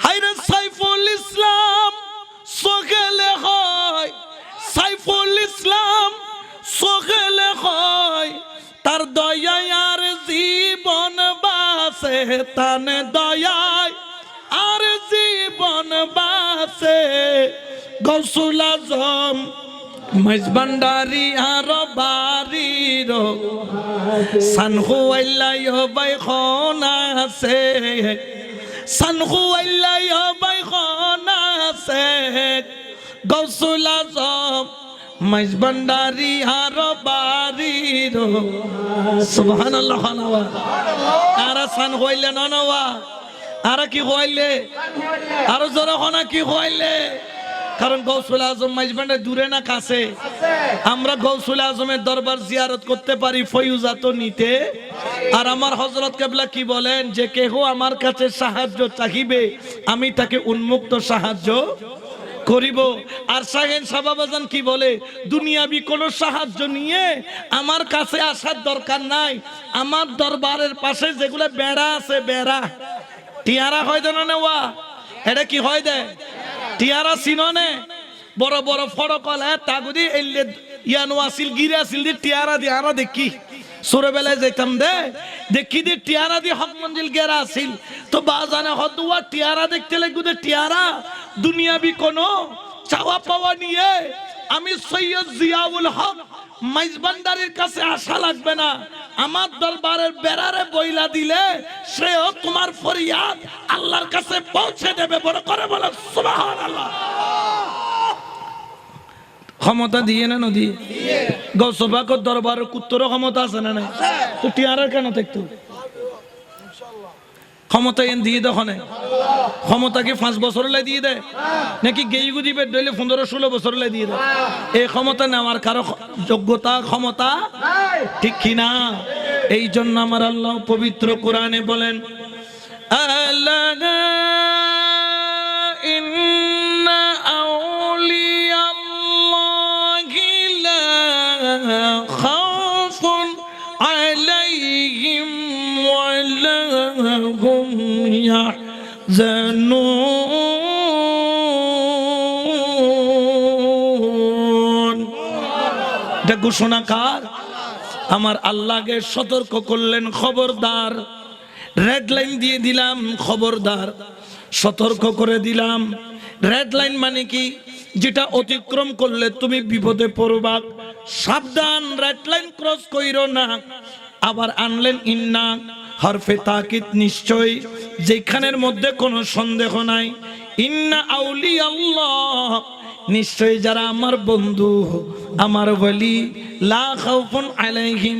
হায়রে সাইফুল ইসলাম সকালে হয়, সাইফুল ইসলাম সকালে হয়, তার দয়ায় আর জীবন বাঁচে, তানে দয়ায় আর জীবন বাঁচে। গৌসুল আজম মাইজভান্ডারি আর বাড়ির সানহুয়াইলাই হবাই খনা আছে, সানহুয়াইলাই হবাই খনা আছে। গৌসুল আজম মাইজভান্ডারি আর বাড়ির সুবহানাল্লাহ খানাওয়া আর সানহুয়াইলে ননওয়া আর কি হইলে আরো জোরে খনা কি হইলে। কারণ গৌসুল আজম মাইজভান্ডার দূরে না কাছে? আমরা গৌসুল আজমের দরবার জিয়ারত করতে পারি ফয়ুজাত নিতে। আর আমার হযরত কেবলা কি বলেন, যে কেহ আমার কাছে সাহায্য চাহিবে আমি তাকে উন্মুক্ত সাহায্য করিব। আর শাহেন সাহাবাজান কি বলে, দুনিয়াবি কোনো সাহায্য নিয়ে আমার কাছে আসার দরকার নাই। আমার দরবারের পাশে যেগুলো বেড়া আছে, বেড়া টিয়ারা হয় দেন নেওয়া, এটা কি হয় দে টিয়ারা সিননে বড় বড় ফড়কল তাগুদি এলে ইয়ানো আসিল গিরে আসিল দি টিয়ারা দি আরা দেখি ছোটবেলায় যেতাম দে দেখি দি টিয়ারা দি হক মঞ্জিল গেরা আসিল। তো বাজানে হদুয়া টিয়ারা দেখতে লাগবে, টিয়ারা দুনিয়াবি কোনো চাওয়া পাওয়া নিয়ে আমি সৈয়দ জিয়াউল হক মাইজভান্ডারির কাছে আসা লাগবে না। আমার দরবারের বেড়ারে বইলা দিলে সেও তোমার ফরিয়াদ আল্লাহর কাছে পৌঁছে দেবে। বড় করে বলো সুবহানাল্লাহ। ক্ষমতা দিয়ে না নদী গৌসবাকর দরবারের কুত্তরও ক্ষমতা আছে না নাই? তো টিয়ারার কেন থাকতো? ক্ষমতা এন দিয়ে দখনে ক্ষমতা কি 5 বছর লাই দিয়ে দেয় নাকি গেইগু দিবে দইলে 15-16 বছর লাই দিয়ে দেয়? এই ক্ষমতা নেওয়ার কারো যোগ্যতা ক্ষমতা ঠিক কিনা? এই জন্য আমার আল্লাহ পবিত্র কোরআনে বলেন, আল্লাহ ইন্না আউলিয়াল্লাহি লা খাউফুন আলাইহিম ওয়া লা হুম ইয়াহজানুন। এটা ঘোষণা কার? আমার আল্লাহকে সতর্ক করলেন, খবরদার, রেড লাইন দিয়ে দিলাম, খবরদার, সতর্ক করে দিলাম। রেড লাইন মানে কি? যেটা অতিক্রম করলে তুমি বিপদে পড়বা, সাবধান, রেড লাইন ক্রস কইরো না। আবার আনলেন ইন্না হরফে তাকিদ, নিশ্চয়, যেখানের মধ্যে কোনো সন্দেহ নাই। ইন্না আউলিয়া আল্লাহ, নিশ্চয় যারা আমার বন্ধু, আমার ওলি, লা খাউফুন আলাইহিম,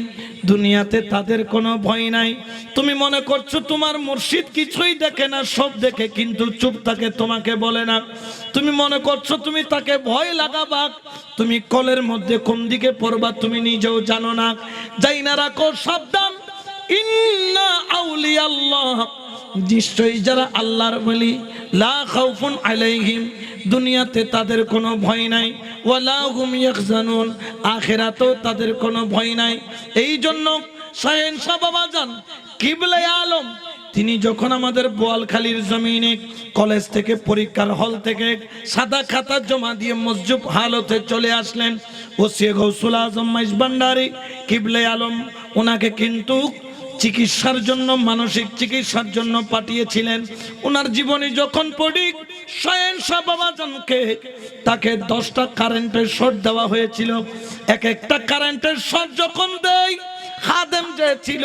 দুনিয়াতে তাদের কোনো ভয় নাই। তুমি মনে করছো তোমার মুর্শিদ কিছুই দেখে না, সব দেখে, কিন্তু চুপ থাকে, তোমাকে বলে না। তুমি মনে করছো তুমি তাকে ভয় লাগাবা, তুমি কলের মধ্যে কোন দিকে পড়বা তুমি নিজেও জানো না। যাই না রাখো, সাবধান। ইন্না আউলিয়া আল্লাহ, নিশ্চয়ই যারা আল্লাহর ওলি, লা খাউফুন আলাইহিম, দুনিয়াতে তাদের কোনো ভয় নাই, ওয়ালা হুম ইয়াহজানুন, আখিরাতেও তাদের কোনো ভয় নাই। এই জন্য শাহেন শাহ বাবা যান কিবলায়ে আলম, তিনি যখন আমাদের বোয়ালখালীর জমিনে কলেজ থেকে পরীক্ষার হল থেকে সাদা খাতা জমা দিয়ে মসজিদ হালতে চলে আসলেন, ওসি গৌসুল আজম মাইজভান্ডারি কিবলায়ে আলম ওনাকে কিন্তু চিকিৎসার জন্য, মানসিক চিকিৎসার জন্য পাঠিয়েছিলেন। ওনার জীবনী যখন পড়ি, শাহেন শাহ বাবাজানকে তাকে 10টা কারেন্টের শর্ট দেওয়া হয়েছিল। এক একটা কারেন্টের শর্ট যখন দেয়, খাদেম যে ছিল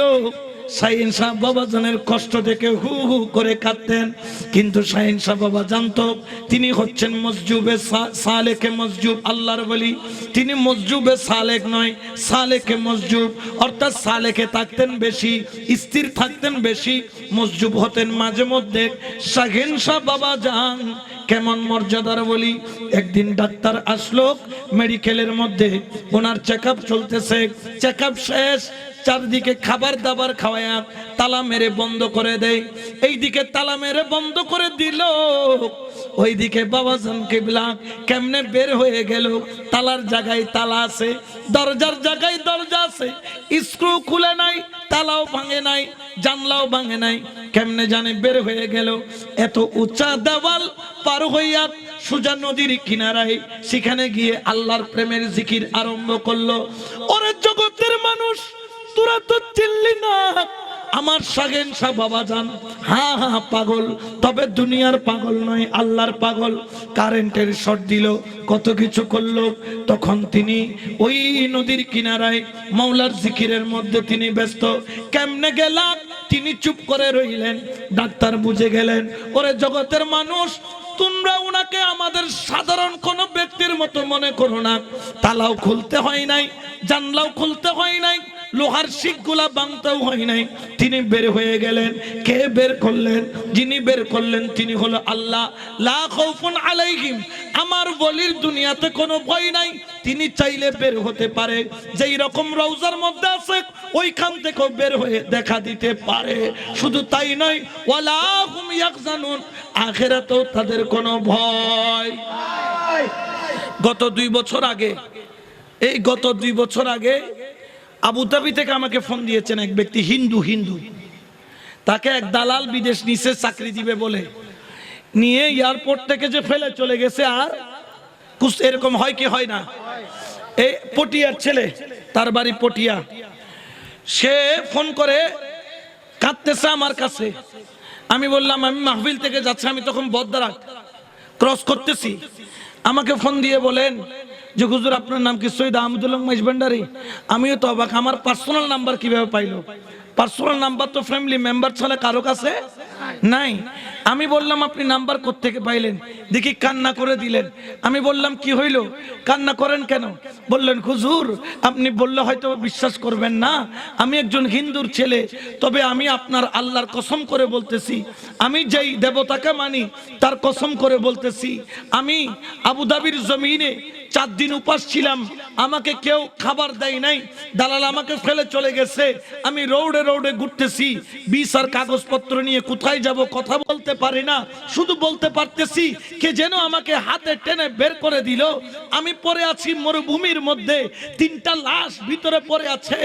শাহিন শাহ বাবাজানের কষ্ট দেখে হু হু করে কাঁদতেন। কিন্তু শাহিন শাহ বাবা জানতো তিনি হচ্ছেন মসজুবে সালেকে মসজুব, আল্লাহর বলি। তিনি মসজুবে সালেক নয়, সালেকে মসজুব, অর্থাৎ সালেকে থাকতেন বেশি, স্থির থাকতেন বেশি, মসজুব হতেন মাঝে মধ্যে। শাহিন শাহ বাবাজান কেমন মর্যাদার বলি। একদিন ডাক্তার আসলো মেডিকেলের মধ্যে, ওনার চেকআপ চলতেছে, চেকআপ শেষ, চারদিকে খাবার দাবার খাওয়ায়া তালা মেরে বন্ধ করে দেয়। এইদিকে তালা মেরে বন্ধ করে দিল, ওইদিকে বাবাজান কিবলা কেমনে বের হয়ে গেল? তালার জায়গায় তালা আছে, দরজার জায়গায় দরজা আছে, স্ক্রু খুলে নাই, তালাও ভাঙে নাই, জানলাও ভাঙে নাই, কেমনে জানে বের হয়ে গেল? এত উঁচা দেওয়াল পার হইয়া সোজা নদীর কিনারায় সেখানে গিয়ে আল্লাহর প্রেমের জিকির আরম্ভ করলো। ওরে জগতের মানুষ, তোরা তো চিনলি না আমার শাগেন শাহ বাবাজান। হ্যাঁ হ্যাঁ পাগল, তবে দুনিয়ার পাগল নয়, আল্লাহর পাগল। কারেন্টের শর্ট দিল, কত কিছু করলো, তখন তিনি ওই নদীর কিনারায় মাওলার জিকিরের মধ্যে তিনি ব্যস্ত। কেমনে গেলাম? তিনি চুপ করে রইলেন। ডাক্তার বুঝে গেলেন, ওরে জগতের মানুষ, তোমরা উনাকে আমাদের সাধারণ কোন ব্যক্তির মতো মনে করো না। তালাও খুলতে হয় নাই, জানলাও খুলতে হয় নাই, লোহার শিকগুলা ভাঙতেও হয় নাই, তিনি বের হয়ে গেলেন। কে বের করলেন? যিনি বের করলেন তিনি হলো আল্লাহ। লা খাউফুন আলাইহিম, আমার ওলির দুনিয়াতে কোনো ভয় নাই। তিনি চাইলে বের হতে পারে, যেই রকম রওজার মধ্যে আছে ওইখান থেকেও বের হয়ে দেখা দিতে পারে। শুধু তাই নয়, ওয়ালা হুম ইয়াহজানুন, আখিরাতেও তাদের কোনো ভয়। গত 2 বছর আগে, এই গত 2 বছর আগে আবুধাবি থেকে আমাকে ফোন দিয়েছেন এক ব্যক্তি, হিন্দু। তাকে এক দালাল বিদেশ নিচে চাকরি দিবে বলে নিয়ে এয়ারপোর্ট থেকে যে ফেলে চলে গেছে। আর এরকম হয় কি হয় না? এই পটিয়ার ছেলে, তার বাড়ি পটিয়া। সে ফোন করে কাঁদতেছে আমার কাছে। আমি বললাম আমি মাহফিল থেকে যাচ্ছি, আমি তখন বদদারা ক্রস করতেছি। আমাকে ফোন দিয়ে বলেন যে হুজুর আপনার নাম কি? সৈয়দ আহমদুল্লাহ মাইজ ভান্ডারী। আমিও তো অবাক, আমার পার্সোনাল নাম্বার কিভাবে পাইলো? পার্সোনাল নাম্বার তো ফ্যামিলি মেম্বার ছাড়া কারো কাছে নাই। আমি বললাম আপনি নাম্বার কোত্থেকে পাইলেন? দেখি কান্না করে দিলেন। আমি বললাম কি হইল? কান্না করেন কেন? বললেন হুজুর আপনি বললে হয়তো বিশ্বাস করবেন না, আমি একজন হিন্দুর ছেলে, তবে আমি আপনার আল্লাহর কসম করে বলতেছি, আমি যেই দেবতাকে মানি তার কসম করে বলতেছি, আমি আবুধাবির জমিনে 4 দিন উপাস ছিলাম, আমাকে কেউ খাবার দেয় নাই, দালাল আমাকে ফেলে চলে গেছে। আমি রোডে রোডে ঘুরতেছি, ভিসার কাগজপত্র নিয়ে কোথায় যাব কথা বলতে পারি না, শুধু বলতে পারতেছি কে যেন আমাকে হাতে টেনে বের করে দিল। আমি পড়ে আছি মরুভূমির মধ্যে, 3টা লাশ ভিতরে পড়ে আছে।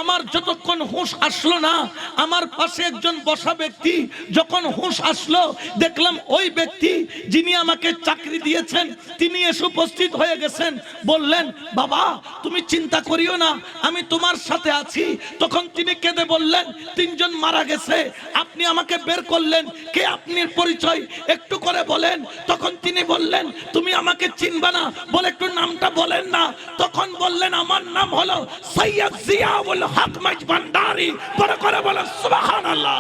আমার যতক্ষণ হুঁশ আসলো না, আমার পাশে একজন বসা ব্যক্তি, যখন হুঁশ আসলো দেখলাম ওই ব্যক্তি যিনি আমাকে চাকরি দিয়েছেন তিনি এসে উপস্থিত হয়ে গেছেন। বললেন বাবা তুমি চিন্তা করিও না, আমি তোমার সাথে আছি। তখন তিনি কেঁদে বললেন 3 জন মারা গেছে, আপনি আমাকে বের করলেন, কে আপনার পরিচয় একটু করে বলেন। তখন তিনি বললেন তুমি আমাকে চিনবা না, বলে একটু নামটা বলেন না। তখন বললেন আমার নাম হলো সৈয়দ জিয়াউল হক মাইজ ভান্ডারী। বড় করে বলেন সুবহানাল্লাহ।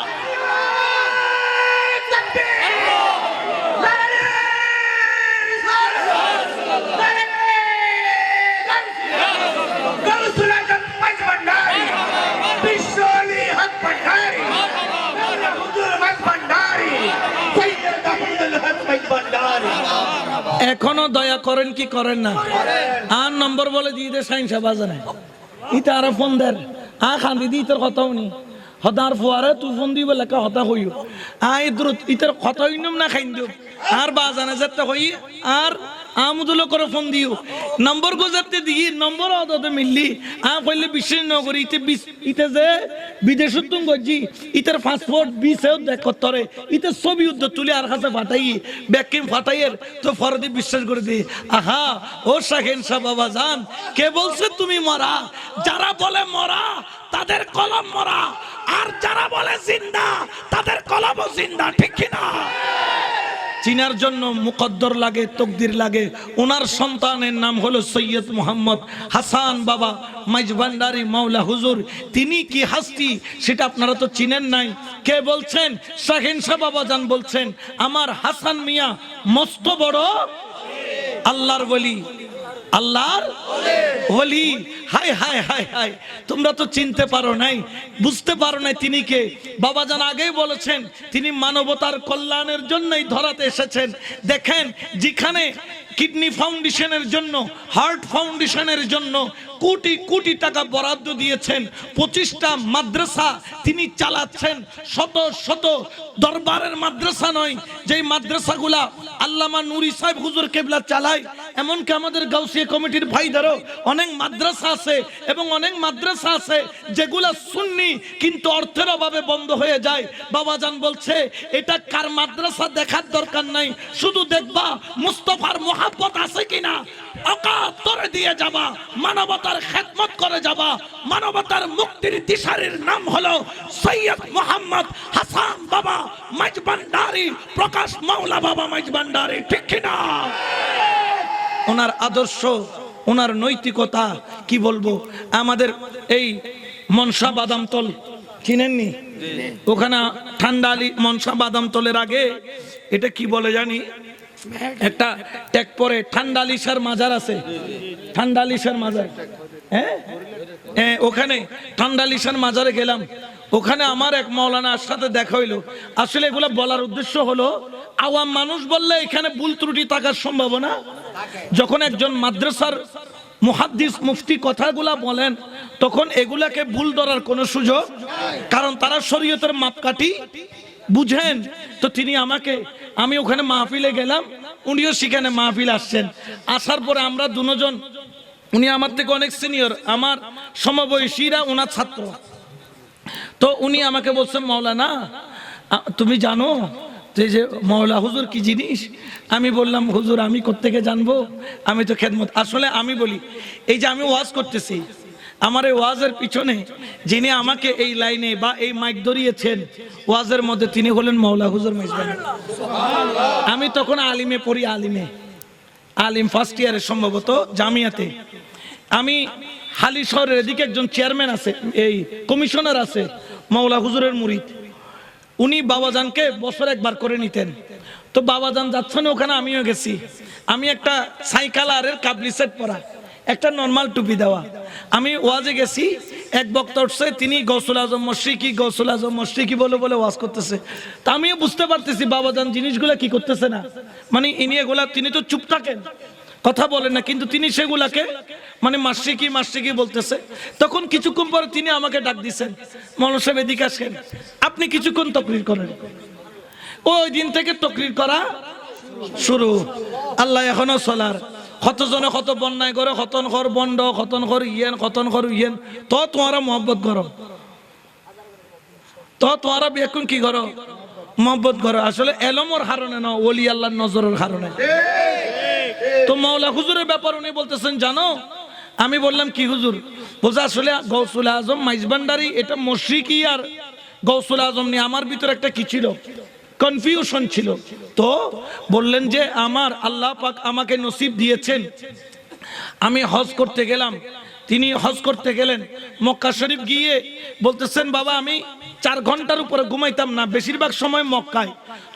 এখনো দয়া করেন কি করেন না? আর নম্বর বলে দিয়ে দে সাইন সাহেব বাজানে ইটা আর ফোন দেন আ খান্দি দি তোর কথাও নি হদার ফুয়ারে তুই ফোন দিবে লেখা হতা হইও আই দ্রুত ইতার কথা হইনম না খাইন দিও আর বাজানে যেতে হই আর আমদুল করে ফোন দিও নম্বর গোজাতে দিই নম্বর অদতে মিললি আ কইলে বিশ্বের নগরী ইতে যে বিদেশত তুম গজি ইতার পাসপোর্ট ভিসাও দেখ তরে ইতে ছবি উদ্দ তুলে আর কাছে ফাটাই ব্যাকিম ফাটাইয়ের তো ফরদি বিশ্বাস করে দি আহা ও শাহেন শাহ বাবা জান কে বলছে তুমি মরা যারা বলে মরা তাদের কলম মরা আর যারা বলে জিন্দা তাদের কলমও জিন্দা ঠিক কি না চিনার জন্য মুকদ্দর লাগে তকদির লাগে ওনার সন্তানের নাম হলো সৈয়দ মোহাম্মদ হাসান বাবা মাইজ ভান্ডারী মাওলা হুজুর তিনি কি হাস্তি সেটা আপনারা তো চিনেন নাই কে বলছেন শাহিন শাহ বাবা জান বলছেন আমার হাসান মিয়া মস্ত বড় আল্লাহর ওলি আল্লাহর ওলি হায় হায় হায় হায় তোমরা তো চিনতে পারো নাই বুঝতে পারো নাই তিনি কে বাবাজান আগেই বলেছেন তিনি মানবতার কল্যাণের জন্যই ধরাতে এসেছেন দেখেন যেখানে কিডনি ফাউন্ডেশনের জন্য হার্ট ফাউন্ডেশনের জন্য কোটি কোটি টাকা বরাদ্দ দিয়েছেন, 25টা মাদ্রাসা তিনি চালাচ্ছেন, শত শত দরবারের মাদ্রাসা নয়, যেই মাদ্রাসাগুলা আল্লামা নুরি সাহেব হুজুর কেবলা চালায়। এমনকি আমাদের গাউসিয়া কমিটির ভাইদেরও অনেক মাদ্রাসা আছে, এবং অনেক মাদ্রাসা আছে যেগুলা সুন্নি কিন্তু অর্থের অভাবে বন্ধ হয়ে যায়। বাবাজান বলছে এটা কার মাদ্রাসা দেখার দরকার নাই, শুধু দেখবা মুস্তাফার মোহাব্বত আছে কিনা, অকাতরে দিয়ে যাবা, মানবতার খেদমত করে যাবা। মানবতার মুক্তির দিশারির নাম হলো সৈয়দ মোহাম্মদ হাসান বাবা মাইজভান্ডারী, প্রকাশ মাওলা বাবা মাইজভান্ডারী, ঠিক কিনা? ওনার আদর্শ, ওনার নৈতিকতা কি বলবো। আমাদের এই মনসা বাদামতল চিনেননি? ওখানে ঠান্ডা আলী মনসা বাদামতলের আগে এটা কি বলে জানি, একটা ট্যাগ পরে ঠান্ডা আলিশার মাজার আছে, ঠান্ডা আলিশার মাজার। হ্যাঁ, ওখানে ঠান্ডা আলিশার মাজারে গেলাম, ওখানে আমার এক মাওলানার সাথে দেখা হইলো। আসলে এগুলো বলার উদ্দেশ্য হলো, আওয়াম মানুষ বললে এখানে ভুল ত্রুটি থাকার সম্ভাবনা। যখন একজন মাদ্রাসার মুহাদ্দিস মুফতি কথাগুলা বলেন, তখন এগুলাকে ভুল ধরার কোনো সুযোগ, কারণ তারা শরীয়তের মাপকাঠি বুঝেন। তো তিনি আমাকে, আমি ওখানে মাহফিলে গেলাম, উনিও সেখানে মাহফিল আসছেন। আসার পরে আমরা দুজন, উনি আমার থেকে অনেক সিনিয়র, আমার সমবয়সীরা ওনার ছাত্র। তো উনি আমাকে বলছেন, মাওলানা তুমি জানো যে মাওলা হুজুর কি জিনিস? আমি বললাম, হুজুর আমি কোত্থেকে জানবো, আমি তো খেদমত। আসলে আমি বলি, এই যে আমি ওয়াজ করতেছি, আমার এই ওয়াজের পিছনে যিনি আমাকে এই লাইনে বা এই মাইক ধরিয়েছেন ওয়াজের মধ্যে, তিনি হলেন মাওলা হুজুর মাইজভান্ডারী। আমি তখন আলিমে পড়ি, আলিম ফার্স্ট ইয়ারে সম্ভবত জামিয়াতে। আমি হালি শহরের এদিকে একজন চেয়ারম্যান আছে, এই কমিশনার আছে, মাওলা হুজুরের মুরিদ। উনি বাবাজানকে বছর একবার করে নিতেন। তো বাবাজান যাচ্ছেন ওখানে, আমিও গেছি। আমি একটা সাইকালারের কাবলি সেট পরা, একটা নরমাল টুপি দেওয়া। আমি ওয়াজে গেছি, এক বক্তা উঠছে, তিনি গৌসুল আজম মশরিকি, গৌসুল আজম মশরিকি বলে বলে ওয়াজ করতেছে। তা আমিও বুঝতে পারতেছি বাবাজান জিনিসগুলা কি করতেছে না, মানে ইনি এগুলা, তিনি তো চুপ থাকেন, কথা বলেন না, কিন্তু তিনি সেগুলাকে মানে মাশরিকি মাশরিকি বলতেছে। তখন কিছুক্ষণ পরে তিনি আমাকে ডাক দিচ্ছেন, মাওলানা সাহেব এদিকে আসেন, আপনি কিছুক্ষণ তকরির করেন। ওই দিন থেকে তকরির করা শুরু। আল্লাহ এখনো চলার, কতজনে কত বন্যায় করে, খতন কর বন্ড, খতন কর ইয়েন, খতন কর ইয়েন, তো তোমারা মহব্বত করো, তো তোমারা বেকুন কি করো, মহব্বত করো। আসলে এলমর হারণে না, ওলি আল্লাহর নজরের কারণে। তো মাওলা হুজুরের ব্যাপার উনি বলতেছেন, জানো? আমি বললাম কি হুজুর? বলছে আসলে গৌসুল আজম মাইজভান্ডারী এটা মশরিকি আর গৌসুল আজম নিয়ে আমার ভিতরে একটা কি ছিল, কনফিউশন ছিল। তো বললেন যে আমার আল্লাহ পাক আমাকে নসিব দিয়েছেন, আমি হজ করতে গেলাম। তিনি হজ করতে গেলেন, মক্কা শরীফ গিয়ে বলতেছেন, বাবা আমি 4 ঘন্টার উপরে ঘুমাইতাম না, বেশিরভাগ সময় মক্কায়।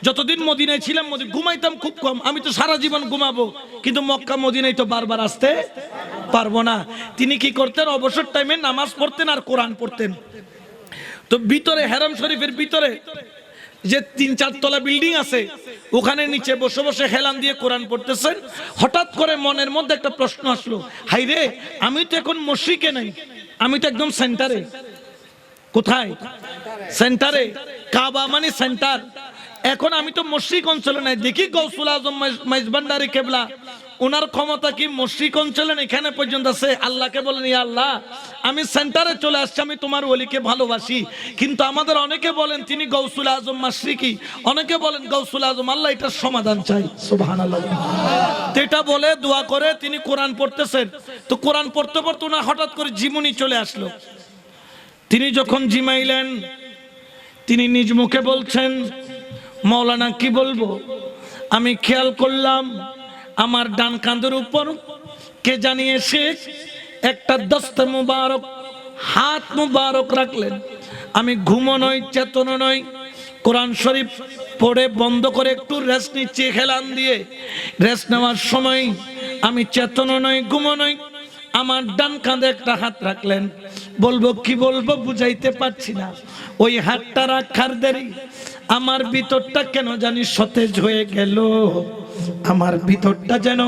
যতদিন মদিনায় ছিলাম ঘুমাইতাম খুব কম, আমি তো সারা জীবন ঘুমাবো, কিন্তু মক্কা মদিনায় তো বারবার আসতে পারবো না। তিনি কি করতেন, অবসর টাইমে নামাজ পড়তেন আর কোরআন পড়তেন। তো ভিতরে হারাম শরীফের ভিতরে যে 3-4 তলা বিল্ডিং আছে, ওখানে নিচে বসে বসে হেলান দিয়ে কোরআন পড়তেছেন। হঠাৎ করে মনের মধ্যে একটা প্রশ্ন আসলো, হাই রে, আমি তো এখন মসজিদে নাই, আমি তো একদম সেন্টারে। কোথায়? সেন্টারে। কাবা মানে সেন্টার। এখন আমি তো মসজিদ অঞ্চলে নাই। দেখি গৌসুল আজম মাইজভান্ডারী কেবলা, ওনার ক্ষমতা কি মসজিদ অঞ্চলে এখানে পর্যন্ত আছে। আল্লাহকে বলেন, ইয়া আল্লাহ আমি সেন্টারে চলে আসছি, আমি তোমার ওলিকে ভালোবাসি, কিন্তু আমাদের অনেকে বলেন তিনি গৌসুল আজম মাশরিকি, অনেকে বলেন গৌসুল আজম, আল্লাহ এটার সমাধান চাই। সুবহানাল্লাহ। এটা বলে দোয়া করে তিনি কোরআন পড়তেছেন। তো কোরআন পড়তে পড়তে ওনার হঠাৎ করে জীবনী চলে আসলো। তিনি যখন জিমাইলেন, তিনি নিজ মুখে বলছেন, মাওলানা কি বলবো, আমি খেয়াল করলাম আমার ডান কাঁধের উপর কে জানিয়ে শেখ একটা দস্তে মুবারক, হাত মুবারক রাখলেন। আমি ঘুমো নই, চেতনা নই, কোরআন শরীফ পড়ে বন্ধ করে একটু রেস্ট নিচ্ছি হেলান দিয়ে। রেস্ট নেওয়ার সময় আমি চেতনা নই, ঘুমো নই, আমার ডান কাঁধে একটা হাত রাখলেন। বলবো কি বলবো বুঝাইতে পারছি না। ওই হাতটা রাখার দেরি আমার ভিতরটা কেন জানি সতেজ হয়ে গেল। আমার ভিতরটা যেন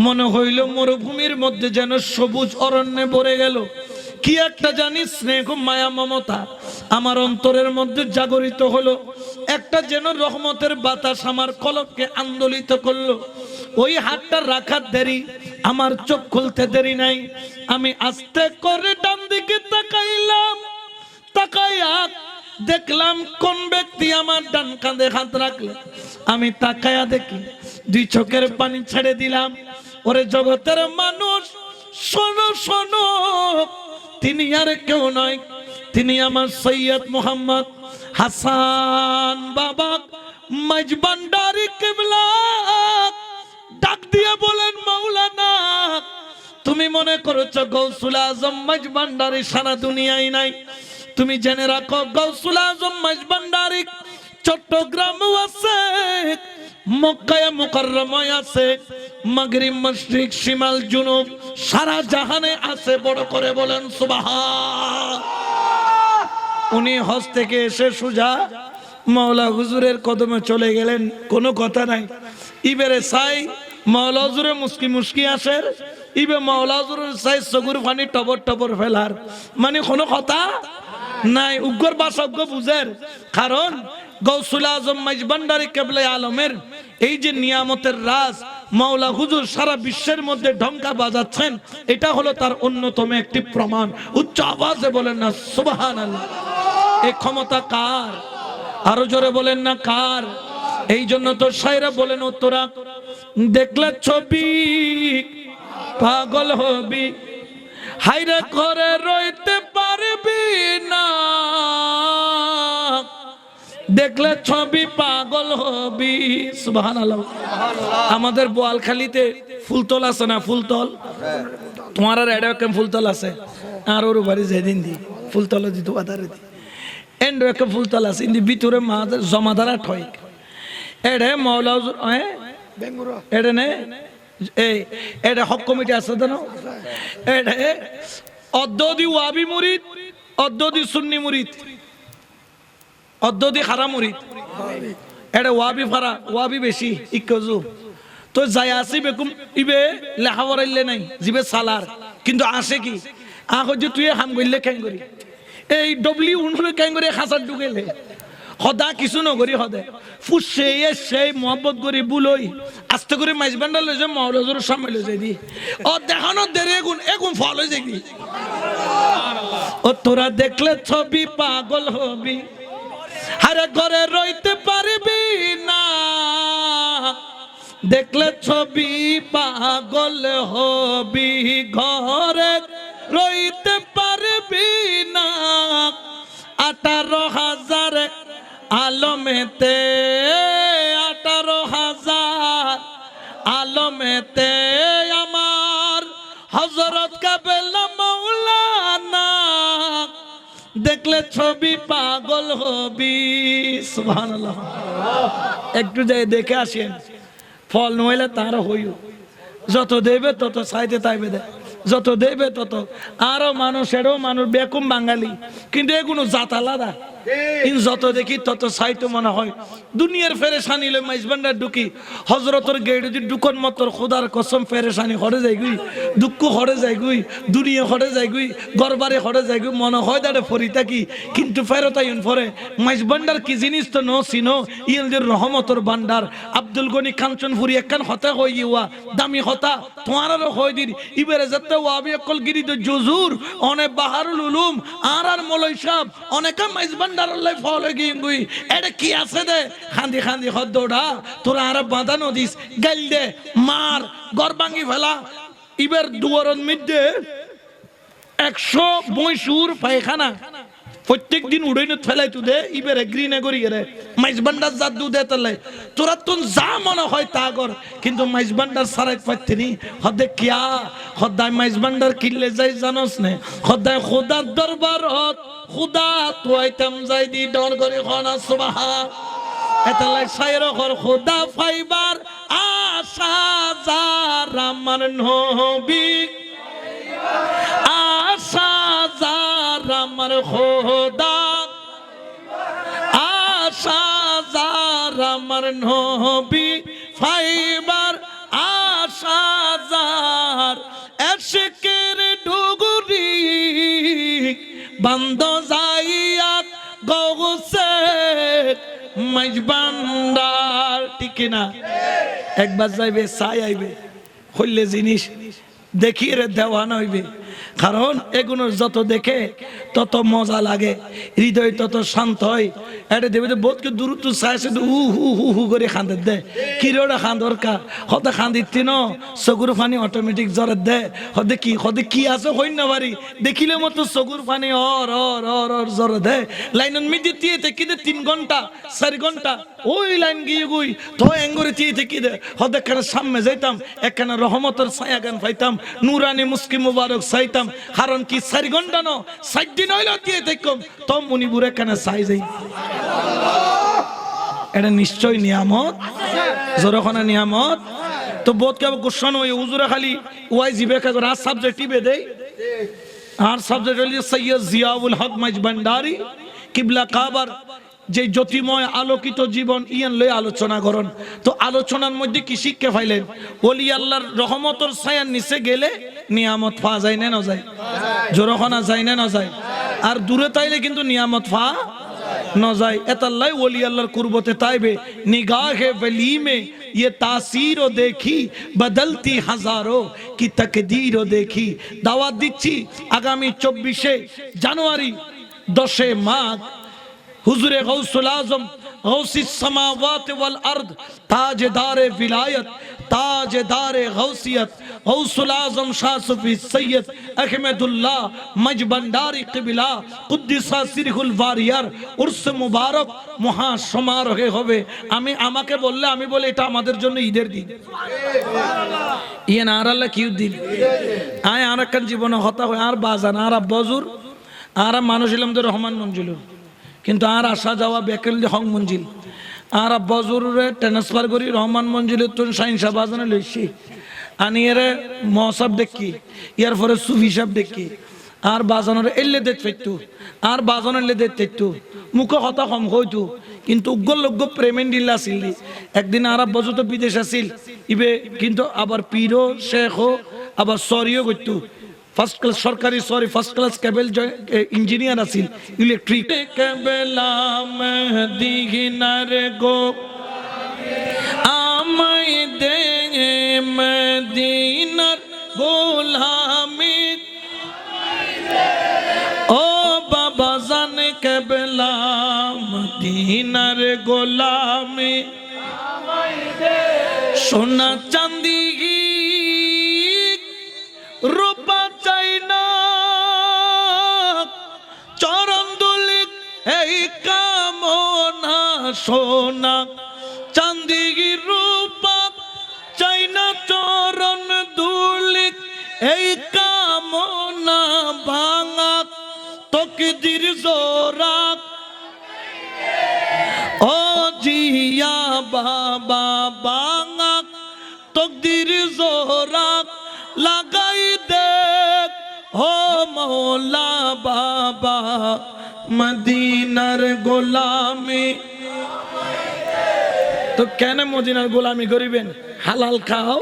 মনে হইল মরুভূমির মধ্যে যেন সবুজ অরণ্যে ভরে গেল। কি একটা জানি স্নেহ মায়া মমতা আমার অন্তরের মধ্যে জাগরিত হলো। একটা যেন রহমতের বাতাস আমার কলবকে আন্দোলিত করলো। ওই হাতটা রাখার দেরি, আমার চোখ খুলতে দেরি নাই। আমি আস্তে করে ডান দিকে তাকাইলাম, তাকাইয়া দেখলাম কোন ব্যক্তি আমার ডান কাঁধে হাত রাখলো। আমি তাকায়া দেখি, দুই চোখের পানি ছেড়ে দিলাম। ওরে জগতের মানুষ শোনো শোনো, তিনি আর কেউ নয়, তিনি আমার সৈয়দ মোহাম্মদ হাসান বাবা মাইজভান্ডারী কিবলা। ডাক দিয়ে বলেন, মাওলানা তুমি মনে করেছো গৌসুল আজম মাইজভান্ডারী সারা দুনিয়ায় নাই। তুমি জেনে রাখো গৌসুল আজম মাইজভান্ডারী চট্টগ্রামও আছে, মক্কায় মুকাররমায় আছে, মাগরিব মশরিক শিমাল জুনুব সারা জাহানে আছে। বড় করে বলেন সুবহান। উনি হজ থেকে এসে সুজা মাওলা হুজুরের কদমে চলে গেলেন, কোনো কথা নাই। ইবেরে সাই মাওলা হুজুরে মুস্কি মুস্কি আসের, ইবে মাওলা হুজুরের সাই সগুর পানি টবর টবর ফেলার, মানে কোনো কথা নাই। উগ্র বাসজ্ঞ বুঝের, কারণ গৌসুল আজম মাইজভান্ডারী কেবলা আলমের এই যে নিয়ামতের রাজ মাওলা হুজুর সারা বিশ্বের মধ্যে ঢঙ্কা বাজাচ্ছেন, এটা হলো তার অন্যতম একটি প্রমাণ। উচ্চ আওয়াজে বলেন না সুবহানাল্লাহ। এই ক্ষমতা কার? আরো জোরে বলেন না কার? এই জন্য তো শায়রা বলেন, ও তোরা দেখলে ছবি পাগল হবি, হাইরে ঘরে রইতে পারবি না, দেখলে ছবি পাগল হবি। সুবহানাল্লাহ। আমাদের বোয়ালখালীতে ফুলতল আছে না, ফুলতল তোমার আর এডাকে ফুলতল আছে, আর ওর বাড়ি যেদিন দি ফুলতল দিত বাদারে দি এন্ড একটা ফুলতল আছে, ইন্দি ভিতরে মাদের জমাদারা ঠয় এডে মাওলা এডে নে এই এডে হক কমিটি আছে না, এডে অদ্দদি ওয়াবি মুরিদ, অদ্দদি সুন্নি মুরিদ, অদ্দদি খারা মুরিদ, এডে ওয়াবি ফারা ওয়াবি বেশি ইকজু তো যাই আসি বেকুম ইবে লেখা পড়াইলে নাই জিবে সালার, কিন্তু আসে কি আহ যে তুই হাম গইলে কেন করি এই ডবলি উনরে কেন করে খাসার ঢুকেলে সদা কিছু নগরি সদে ফুসে সেই মহব্বত করি বুলই আস্তে করে মাইজভান্ডার লৈ যে মাওলা হুজুরের সামনে লৈ যাই দি ও দেখানো দেরে এগুন ফল হয়ে যাবি। ও তোরা দেখলে ছবি পাগল হবি, আরে ঘরে রইতে পারবি না, দেখলে ছবি পাগল হবি, ঘরে রইতে পারবি না। 18,000 আলমেতে, 18,000 আলমেতে আমার হযরত কাবেলা মাওলানা, দেখলে ছবি পাগল হবি। সুবহানাল্লাহ। একটু যাই দেখে আসেন, ফল নইলে তার হইও, যত দেবে তত চাইতে তাইবে দে, যত দেবে তত। আরো মানুষেরও মানুষ বেকুম বাঙালি, কিন্তু এগুলো জাত আলাদা। ইন যত দেখি তত চাইতো মনে হয় দুনিয়ার ফেরেশানি লই মাইজভান্ডার ঢুকি হযরতর গেট যদি ঢুকন মত খোদার কসম ফেরেশানি হরে যায় গুই, দুঃখ হরে যায় গুই, দুনিয়া হরে যায় গুই, গরবারে হরে যায় গুই, মনে হয় দাঁড়ে ফরি থাকি, কিন্তু ফেরতাইন ফরে মাইজভান্ডার কি জিনিস তো ন চিনো, ইলদের রহমতর ভান্ডার। আব্দুল গনি কাঞ্চনপুরি একখান হতা হই ইয়া দামি হতা তোমারও হয় দিন ইবারে যাতে ওয়াবি অকল গিরি তো জুজুর অনেক বাহারুল উলুম আর মলই সাহেব অনেক মাইজভান্ডার আল্লাহ ফল গই গুই এটা কি আছে দে খান্দি খান্দি হদ্দোড়া তোরা আর বাঁধানো দিস গাইল দে মার গরবাঙ্গি ফেলা। ইবার দুয়ারন মধ্যে 100 পায়খানা প্রত্যেক দিন উড়াই নত ফেলাই তু দে ইবারে গ্রিনে করি রে মাইজভান্ডার জাদু দে তালে তোরা তুন যা মনে হয় তা কর, কিন্তু মাইজভান্ডার সারাই পাইতেনি হদে কিয়া হদায় মাইজভান্ডার কিনলে যাই জানোস নে হদায় খোদার দরবার হত খুদা তুইতাম যাই দি ডর করে খানা সুবহান এতলাই সাইর কর খুদা ফাইবার আশা যারা মান নবী আশা যারা আমার খোদা আশা যারা আমার নবী ফাইবার আশা যার এশকের ডুগুরি বন্ধ যাইয়া গৌসে মাইজবান্ডার ঠিক না একবার যাইবে চাই আইবে হইলে জিনিস দেখিয়ে দেওয়ান হইবে কারণ এগুলোর যত দেখে তত মজা লাগে হৃদয় তত শান্ত হয় এটা দেবে বোধকে দূরত্ব চাইছে হু হু হু হু করে খান্দে দে কিরোটা খান্দর কা হতে খান্দিতি ন চকুর পানি অটোমেটিক জ্বরে দে হতে কি আছে হই না পারি দেখিলে মতো চকুর পানি অর অর অর অর জ্বরে দে লাইন মিদি দিয়ে থেকে দে 3 ঘন্টা 4 ঘন্টা ওই লাইন গিয়ে গুই তো এঙ্গরে দিয়ে থেকে দে হতে কেন সামনে যাইতাম একখানে রহমতের ছায়া গান পাইতাম নুরানি মুস্কি মুবারক চাইতাম কারণ কি 4 ঘন্টা ন 7 দিন হইল দিয়ে দেখম তো মনিপুরে কেন চাই যাই এটা নিশ্চয় নিয়ামত জোরখানা নিয়ামত তো বোধ কে কোশ্চেন ওই হুজুরে খালি ওয়াই জিবে কা আর সাবজেক্ট টিবে দেই আর সাবজেক্ট হলি সৈয়দ জিয়াউল হক মাইজবান্ডারি কিবলা কাবার যে জ্যোতিময় আলোকিত জীবন ইয়ান লই আলোচনা করুন তো আলোচনার মধ্যে কি শিক্ষা পাইলেন ওলি আল্লাহর রহমতের ছায়ার নিচে গেলে নিয়ামত পাওয়া যায় না যায় জোরখানা যায় না যায় আর দূরে তাইলে কিন্তু নিয়ামত পাওয়া না যায় এতাল্লাই ওলি আল্লাহর কুরবতে তাইবে নিগাহে वली में ये तासीर देखी बदलती हजारों की तकदीर देखी दावत दिচ্ছি আগামী 24 জানুয়ারি 10 মাঘ हुजूरे गौसुल आजम गौसिस समावात वल अर्द ताजदार विलायत ताजदार गौसियत गौसुल आजम शाह सूफी सैयद अहमदुल्लाह मजबंडारी किबला कुद्दिसा सिरहुल वारियर उर्स मुबारक মহা সমারোহে হবে আমি আমাকে বললে আমি বলে এটা আমাদের জন্য ঈদের দিন সুবহানাল্লাহ ইয়ে আর আল্লাহ কি দিন আয় আর এক জীবনে হতা হয় আর বাজান আর বজুর আর মানুষ ইলাম রহমান মঞ্জুলুর কিন্তু আর আসা যাওয়া বেকেল হং মঞ্জিল আর বজুরে ট্রান্সফার করি রহমান মঞ্জিলের তো সাইন সাহেব বাজানে লইছি আনি এর মহসাব দেখি ইয়ার পরে সুফি সাহেব দেখি আর বাজানোর এলে দেখ ফেটু আর বাজানোর এলে দেখ ফেটু মুখ হতা কম হইতু কিন্তু উগ্রলগ্য প্রেমেন দিল্লা আসিল একদিন আর বজু তো বিদেশ আসিল ইবে কিন্তু আবার পীরও শেখও আবার সরিও করতু ফার্স্ট ক্লাস সরকারি সরি ফার্স্ট ক্লাস কেবল ইঞ্জিনিয়ার আছিল ইলেকট্রিক কেবলা মদিনার গো আমায় দে মদিনার গোলামি ও বাবা জান কেবলা মদিনার গোলামি সোনা চাঁদি রূপা চাই না চরণ দুলিক এই কামনা সোনা চাঁদি রূপা চাই না চরণ দুলিক এই কামনা ভাঙা তকদির জোরা ও জিয়া বাবা ভাঙা তকদির জোরা লাগাই দেখ ও মৌলা বাবা মদিনার গোলামি তো কেন মদিনার গোলামি করিবেন হালাল খাও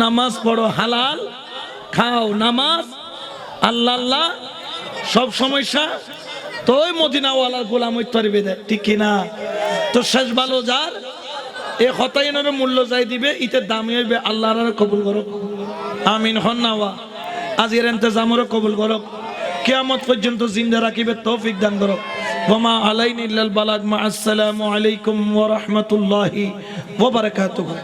নামাজ পড়ো হালাল খাও নামাজ আল্লাহ আল্লাহ সব সমস্যা তো ওই মদিনাওয়ালার গোলাম হইতে পারবে ঠিক কিনা তো শেষ ভালো যার এ হতাইনের মূল্য যাই দিবে ইতে দামি হইবে আল্লাহর কবুল করো আমিন হন্নাওয়া আজের ইন্তজামরও কবুল করো কিয়ামত পর্যন্ত জিন্দা রাখিবে তৌফিক দান করো ওমা আলাইনা ইল্লাল বালাগ মা আসসালামু আলাইকুম ওয়া রাহমাতুল্লাহি ওয়া বারাকাতুহু।